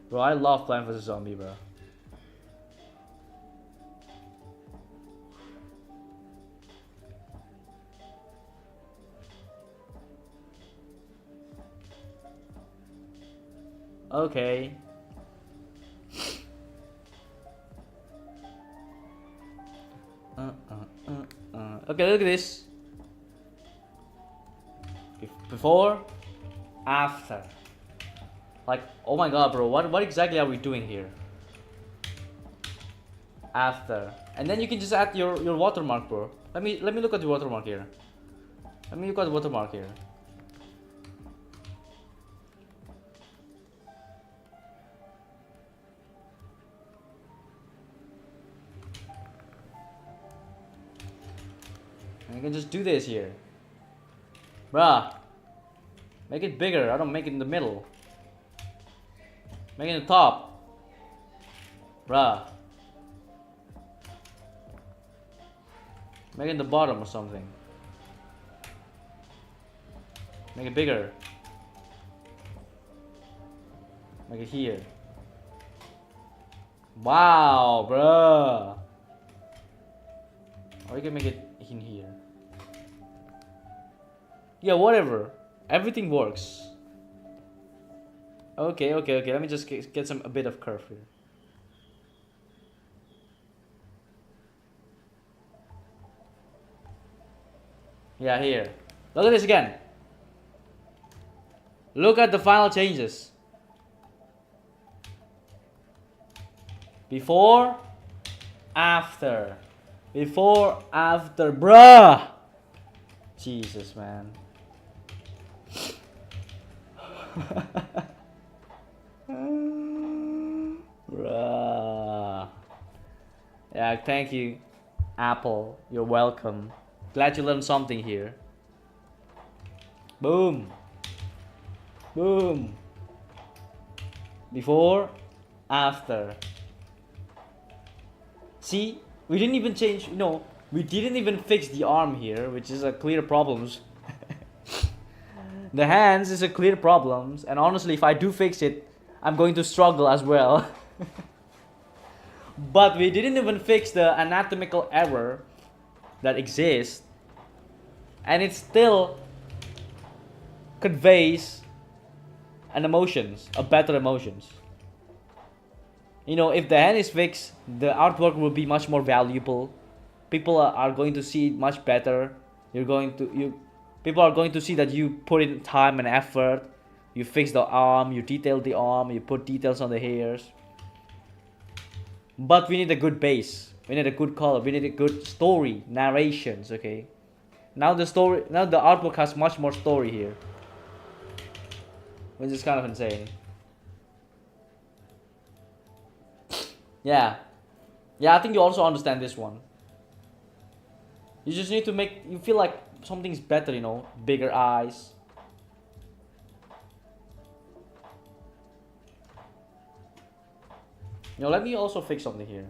Bro, I love Plant vs Zombie, bro. Okay. Okay, look at this. Before, after. Like, oh my god, bro, what exactly are we doing here? After. And then you can just add your watermark, bro. Let me look at the watermark here. Let me look at the watermark here. can just do this here. Bruh. Make it bigger. I don't make it in the middle. Make it in the top. Bruh. Make it in the bottom or something. Make it bigger. Make it here. Wow, bruh. Or you can make it in here. Yeah, whatever. Everything works. Okay. Let me just get a bit of curve here. Yeah, here. Look at this again. Look at the final changes. Before, after. Before, after. Bruh! Jesus, man. Bruh. Yeah, thank you, Apple. You're welcome. Glad you learned something here. Boom. Boom. Before, after. See, we didn't even change, we didn't even fix the arm here, which is a clear problem. The hands is a clear problem, and honestly, if I do fix it, I'm going to struggle as well. But we didn't even fix the anatomical error that exists, and it still conveys an emotions, a better emotions. If the hand is fixed, the artwork will be much more valuable. People are going to see it much better. People are going to see that you put in time and effort. You fix the arm, you detail the arm, you put details on the hairs. But we need a good base. We need a good color. We need a good story, narrations. Okay. Now the artwork has much more story here, which is kind of insane. Yeah, I think you also understand this one. You just need to you feel like something's better, bigger eyes. Let me also fix something here.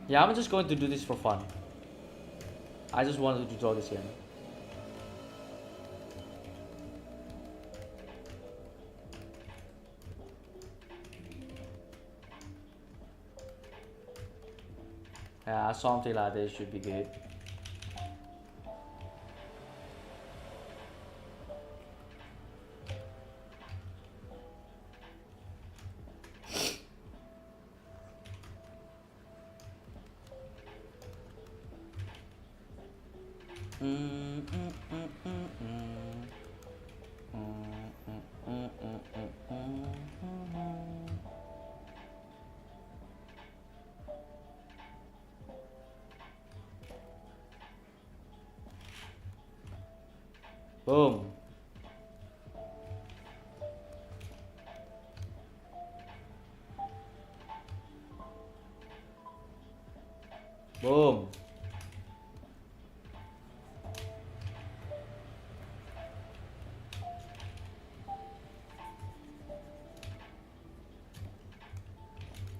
Yeah, I'm just going to do this for fun. I just wanted to draw this here. Yeah, something like this should be good. Boom. Boom.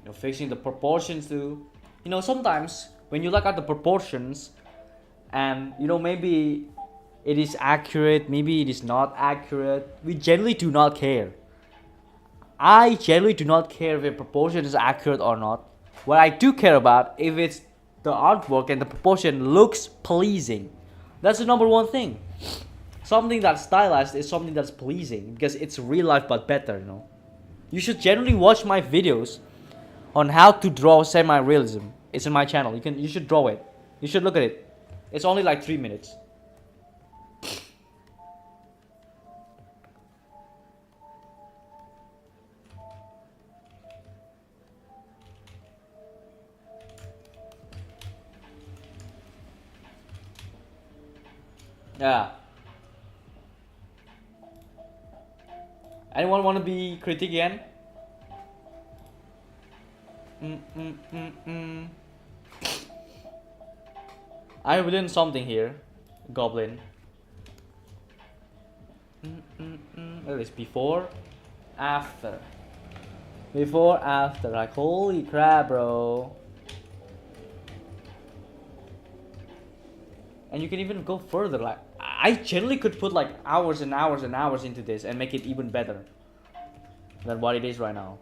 You're fixing the proportions too. Sometimes when you look at the proportions and maybe it is accurate, maybe it is not accurate, we generally do not care. I generally do not care if a proportion is accurate or not. What I do care about if it's the artwork and the proportion looks pleasing. That's the number one thing. something that's stylized is something that's pleasing because it's real life but better, you know. You should generally watch my videos on how to draw semi-realism. It's in my channel. You should draw it. You should look at it. It's only like 3 minutes. Yeah. Anyone want to be critic again? I learned something here, Goblin. At least before, after. Before, after. Like, holy crap, bro. And you can even go further. Like, I generally could put like hours and hours and hours into this and make it even better than what it is right now.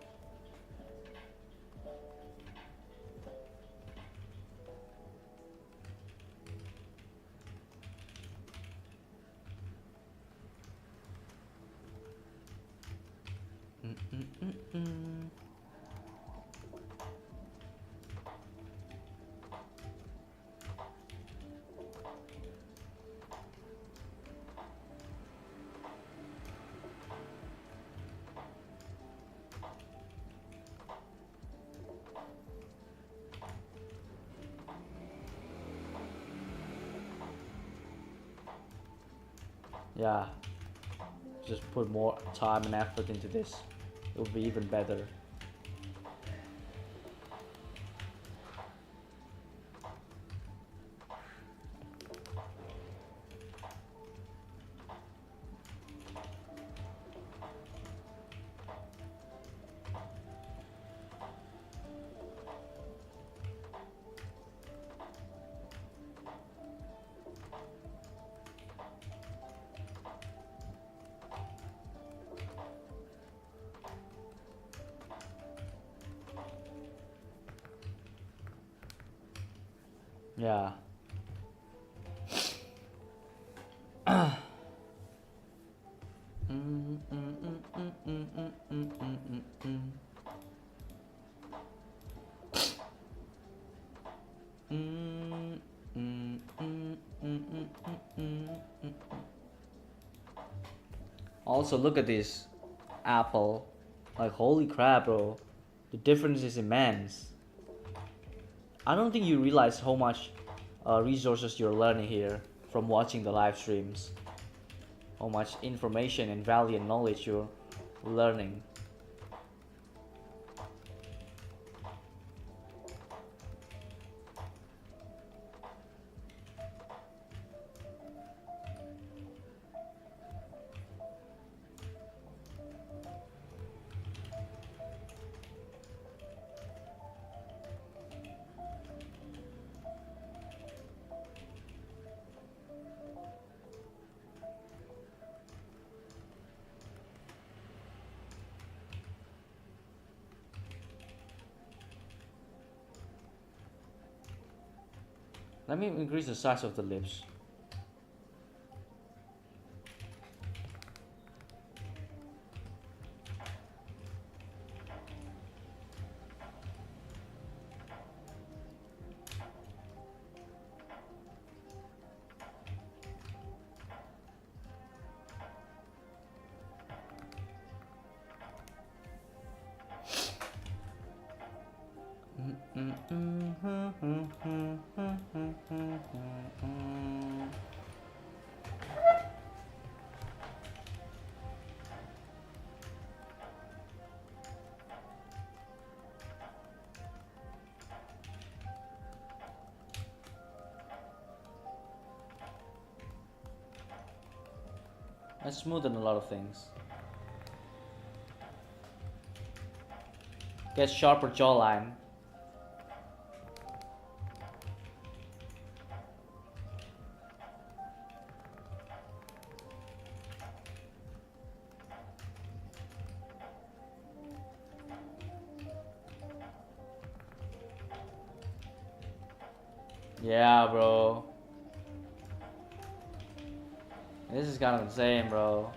Yeah, just put more time and effort into this. It will be even better. Yeah. Also, look at this apple. Like, holy crap, bro. The difference is immense. I don't think you realize how much resources you're learning here from watching the live streams. How much information and value and knowledge you're learning. Let me increase the size of the lips. I smoothen a lot of things. Get sharper jawline. Yeah, bro. This is kind of insane, bro.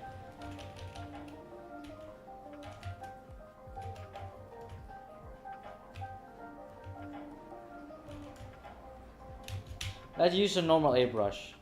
Let's use a normal airbrush.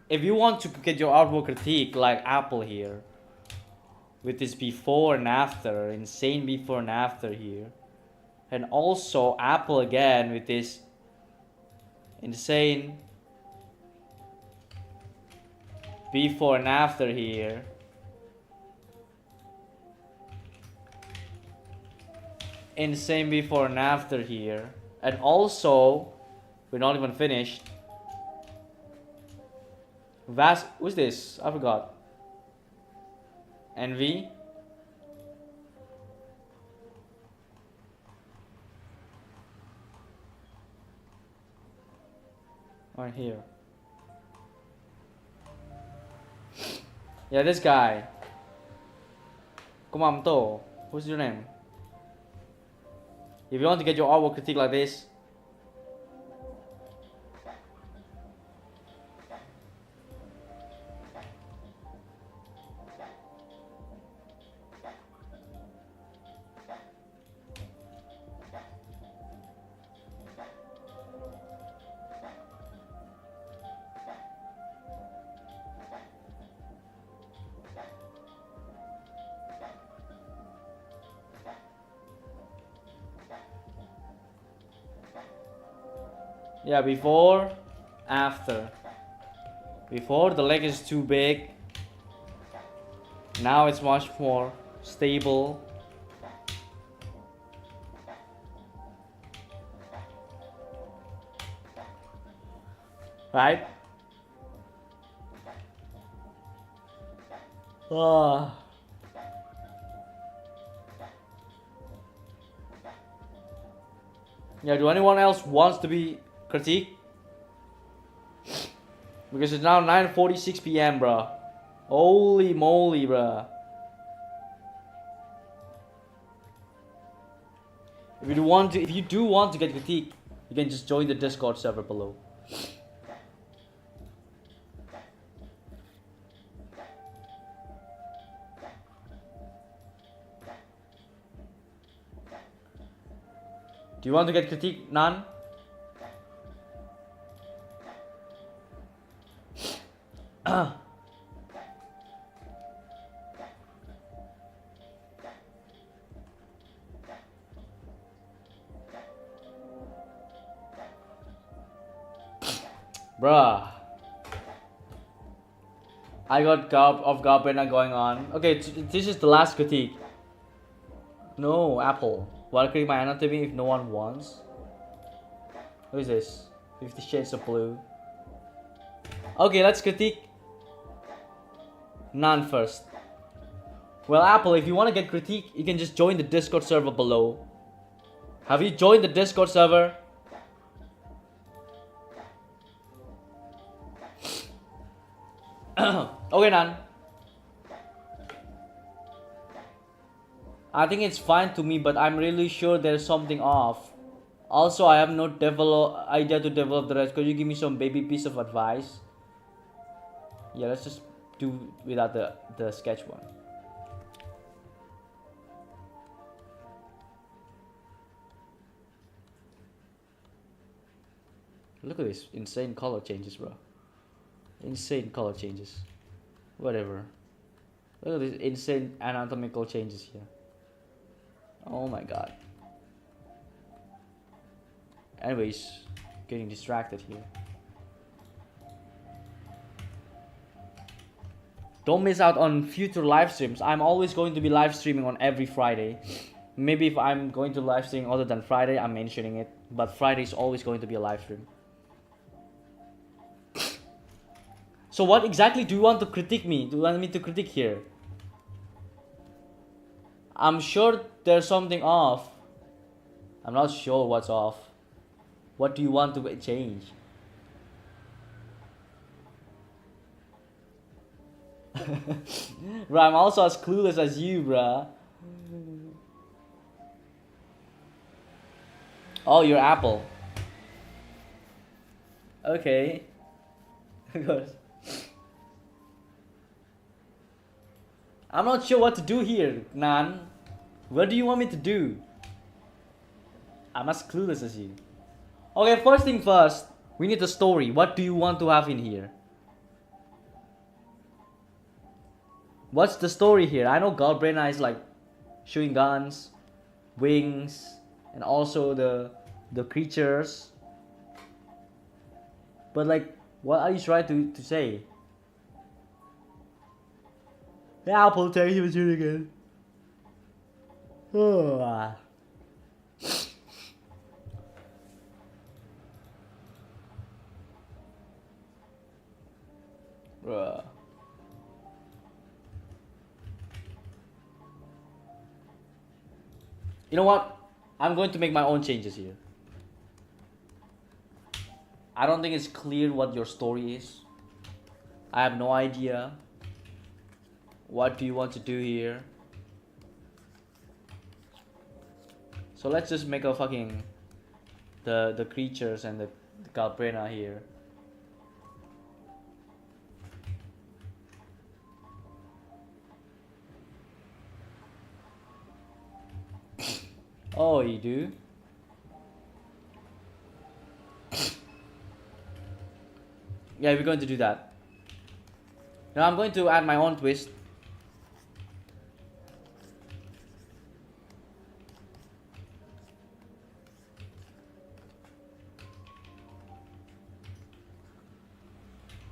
If you want to get your artwork critique like Apple here, with this before and after, insane before and after here, and also Apple again with this insane before and after here, insane before and after here, and also we're not even finished. Who's this? I forgot. Envy. Right here. Yeah, this guy. Kumamoto. What's your name? If you want to get your artwork critique like this, yeah, before, after. Before the leg is too big. Now it's much more stable. Right? Yeah, do anyone else wants to be critiqued? Because it's now 9:46 p.m. bruh. Holy moly, bruh. If you do want to get critique, you can just join the Discord server below. Do you want to get critique, Nan? Bruh. I got Garbena going on. Okay, this is the last critique. No, Apple. Why critique my anatomy if no one wants? Who is this? 50 Shades of Blue. Okay, let's critique Nan first. Well, Apple, if you want to get critique, you can just join the Discord server below. Have you joined the Discord server? Okay, Nan. I think it's fine to me, but I'm really sure there's something off. Also, I have no idea to develop the rest. Could you give me some baby piece of advice? Yeah, let's just do without the sketch one. Look at this insane color changes, bro. Insane color changes. Whatever. Look at these insane anatomical changes here. Oh my god. Anyways, getting distracted here. Don't miss out on future live streams. I'm always going to be live streaming on every Friday. Maybe if I'm going to live stream other than Friday, I'm mentioning it. But Friday is always going to be a live stream. So what exactly do you want to critique me? Do you want me to critique here? I'm sure there's something off. I'm not sure what's off. What do you want to change? Bro, I'm also as clueless as you, bruh. Oh, you're Apple. Okay. Good. I'm not sure what to do here, Nan. What do you want me to do? I'm as clueless as you. Okay, first thing first, we need a story. What do you want to have in here? What's the story here? I know Galbraina is like shooting guns, wings, and also the creatures. But like, what are you trying to say? The apple takes you to again. Oh. Bruh. You know what? I'm going to make my own changes here. I don't think it's clear what your story is. I have no idea. What do you want to do here? So let's just make a fucking the creatures and the Galbraina here. Oh, you do? Yeah, we're going to do that. Now I'm going to add my own twist.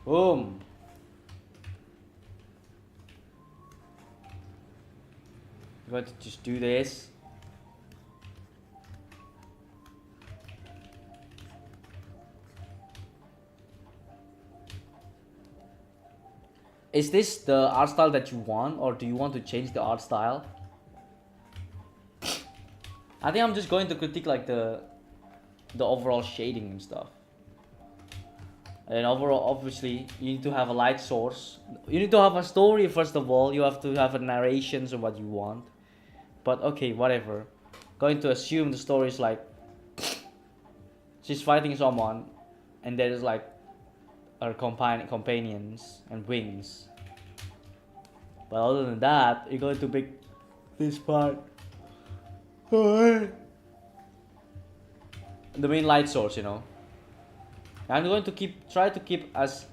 Boom. I'm going to just do this. Is this the art style that you want, or do you want to change the art style? I think I'm just going to critique like the overall shading and stuff. And overall, obviously, you need to have a light source. You need to have a story first of all. You have to have a narration of what you want. But okay, whatever. Going to assume the story is like she's fighting someone, and there is like her companions and wings. But other than that, you're going to make this part the main light source, you know. I'm going to try to keep as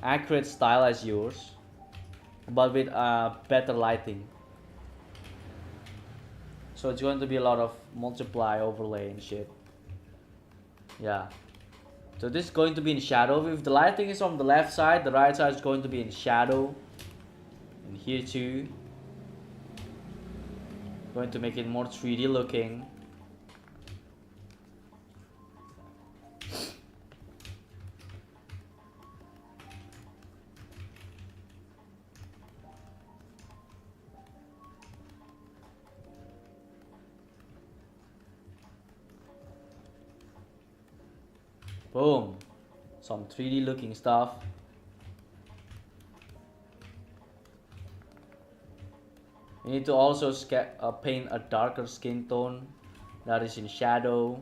accurate style as yours, but with better lighting. So it's going to be a lot of multiply, overlay, and shit. Yeah. So this is going to be in shadow. If the lighting is on the left side, the right side is going to be in shadow. And here too. Going to make it more 3D looking. Boom. Some 3D looking stuff. You need to also paint a darker skin tone that is in shadow.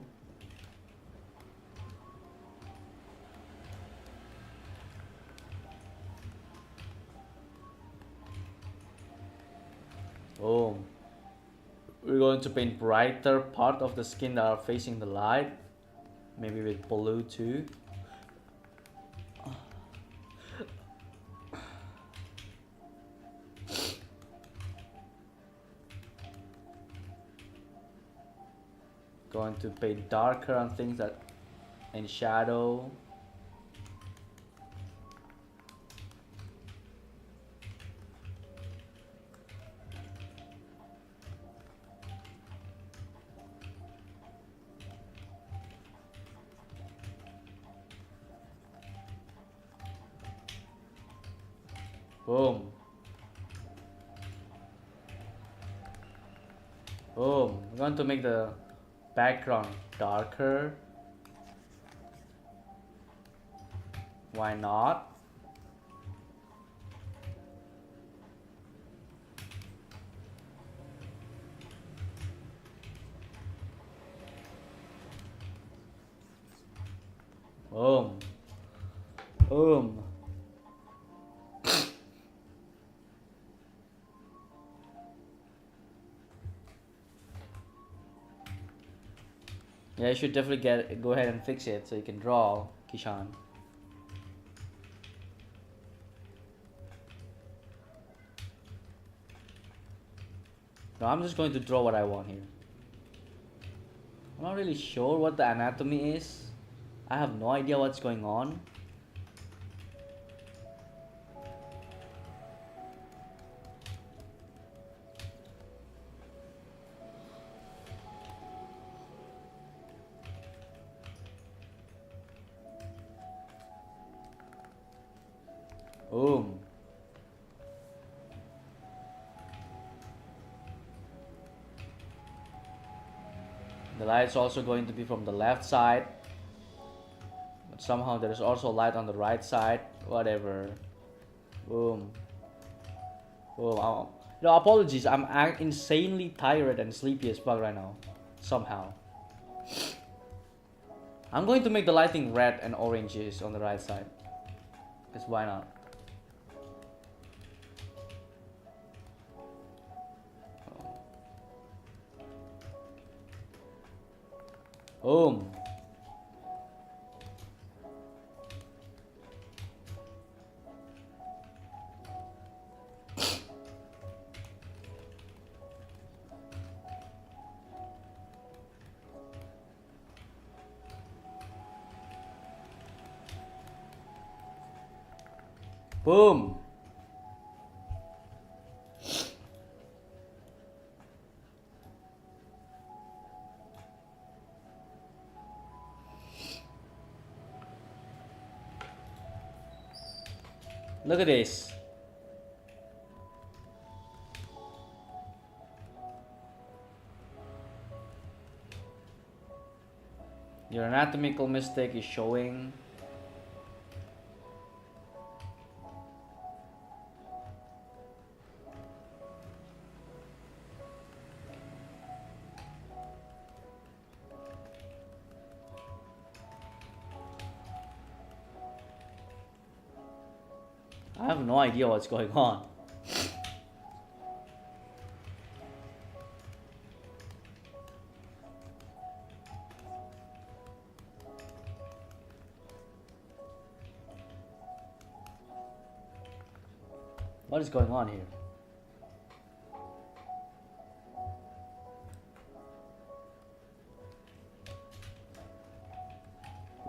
Boom. We're going to paint brighter part of the skin that are facing the light. Maybe with blue too. Going to paint darker on things that in shadow. Boom. Boom. I'm going to make the background darker. Why not? Boom. Boom. Yeah, you should definitely go ahead and fix it so you can draw, Kishan. No, I'm just going to draw what I want here. I'm not really sure what the anatomy is. I have no idea what's going on. Boom. The light's also going to be from the left side. But somehow there is also light on the right side. Whatever. Boom. Boom. No, apologies. I'm insanely tired and sleepy as fuck right now. Somehow. I'm going to make the lighting red and oranges on the right side. Because why not? Boom. Boom. Look at this. Your anatomical mistake is showing. I have no idea what's going on. What is going on here?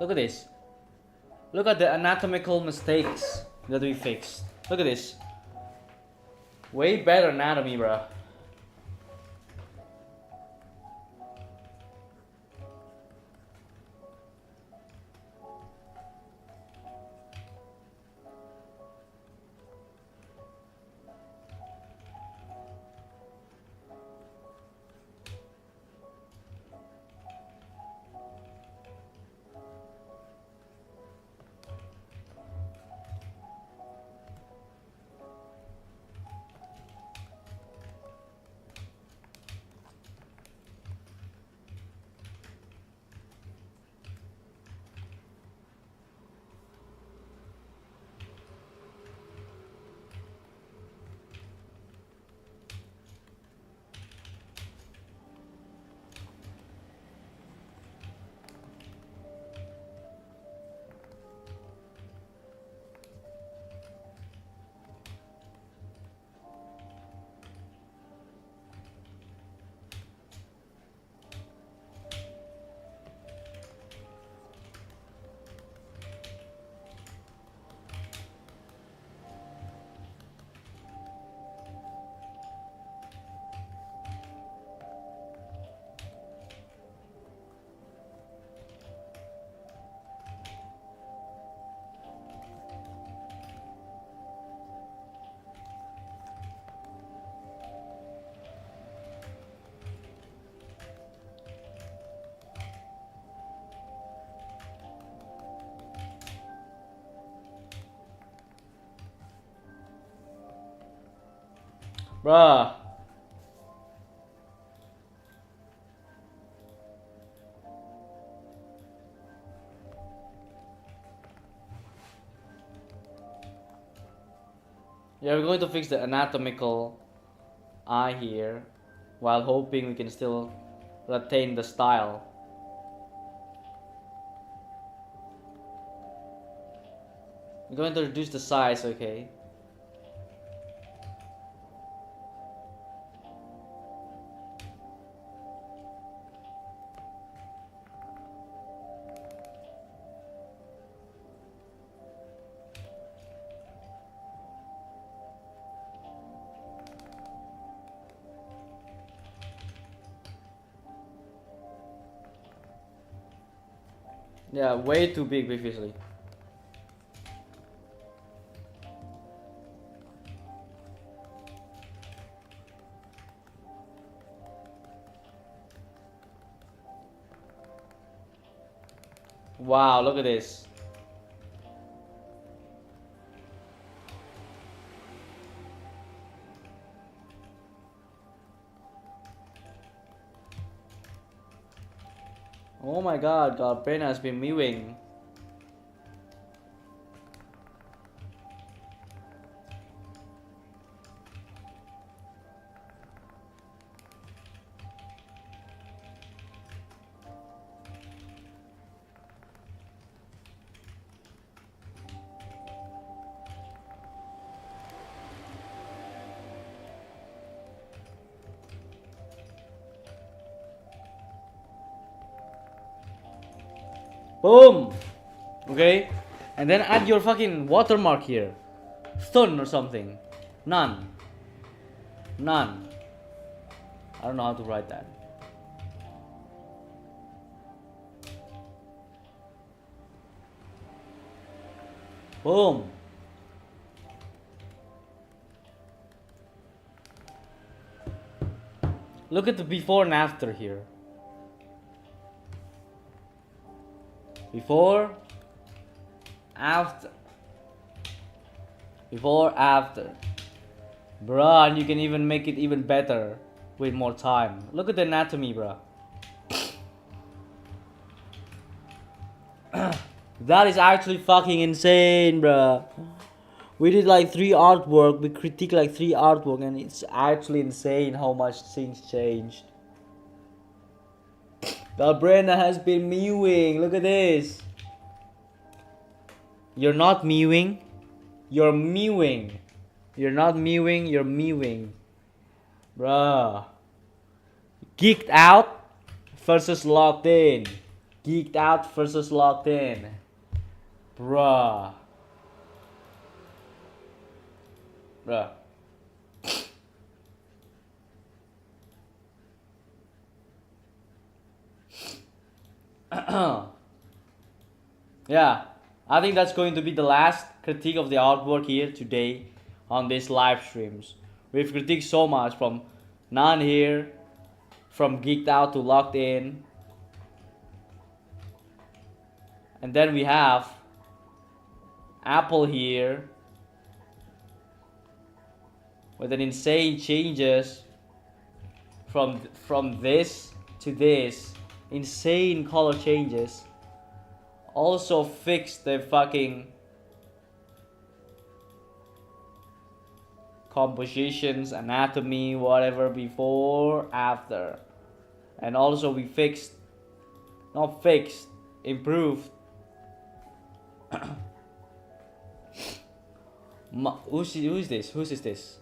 Look at this. Look at the anatomical mistakes that we fixed. Look at this. Way better anatomy, bruh. Bruh. Yeah, we're going to fix the anatomical eye here while hoping we can still retain the style. We're going to reduce the size, okay? Yeah, way too big previously. Wow, look at this. Oh my god, God, brain has been moving. Boom! Okay? And then add your fucking watermark here. Stun or something. None. None. I don't know how to write that. Boom. Look at the before and after here. Before, after. Before, after. Bruh, and you can even make it even better with more time. Look at the anatomy, bruh. That is actually fucking insane, bruh. We did like 3 artwork, we critiqued like 3 artwork, and it's actually insane how much things changed. The brain has been mewing, look at this. You're not mewing, you're mewing. You're not mewing, you're mewing. Bruh. Geeked out versus locked in. Geeked out versus locked in. Bruh. Bruh. Yeah, I think that's going to be the last critique of the artwork here today on these live streams. We've critiqued so much from none here, from geeked out to locked in, and then we have Apple here with an insane changes from this to this, insane color changes. Also fix the fucking compositions, anatomy, whatever before, after. And also we fixed, not fixed, improved. Who's this? Who's is this?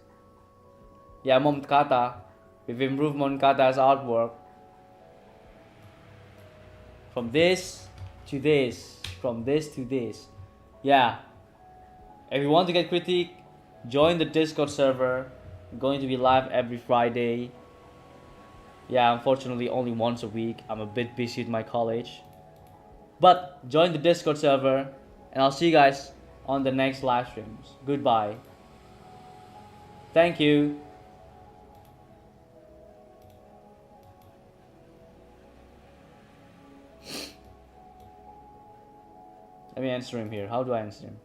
Yeah, Momkata. We've improved Momkata's artwork. From this to this. From this to this. Yeah. If you want to get critique, join the Discord server. I'm going to be live every Friday. Yeah, unfortunately only once a week. I'm a bit busy with my college. But join the Discord server, and I'll see you guys on the next live streams. Goodbye. Thank you. Let me answer him here. How do I answer him?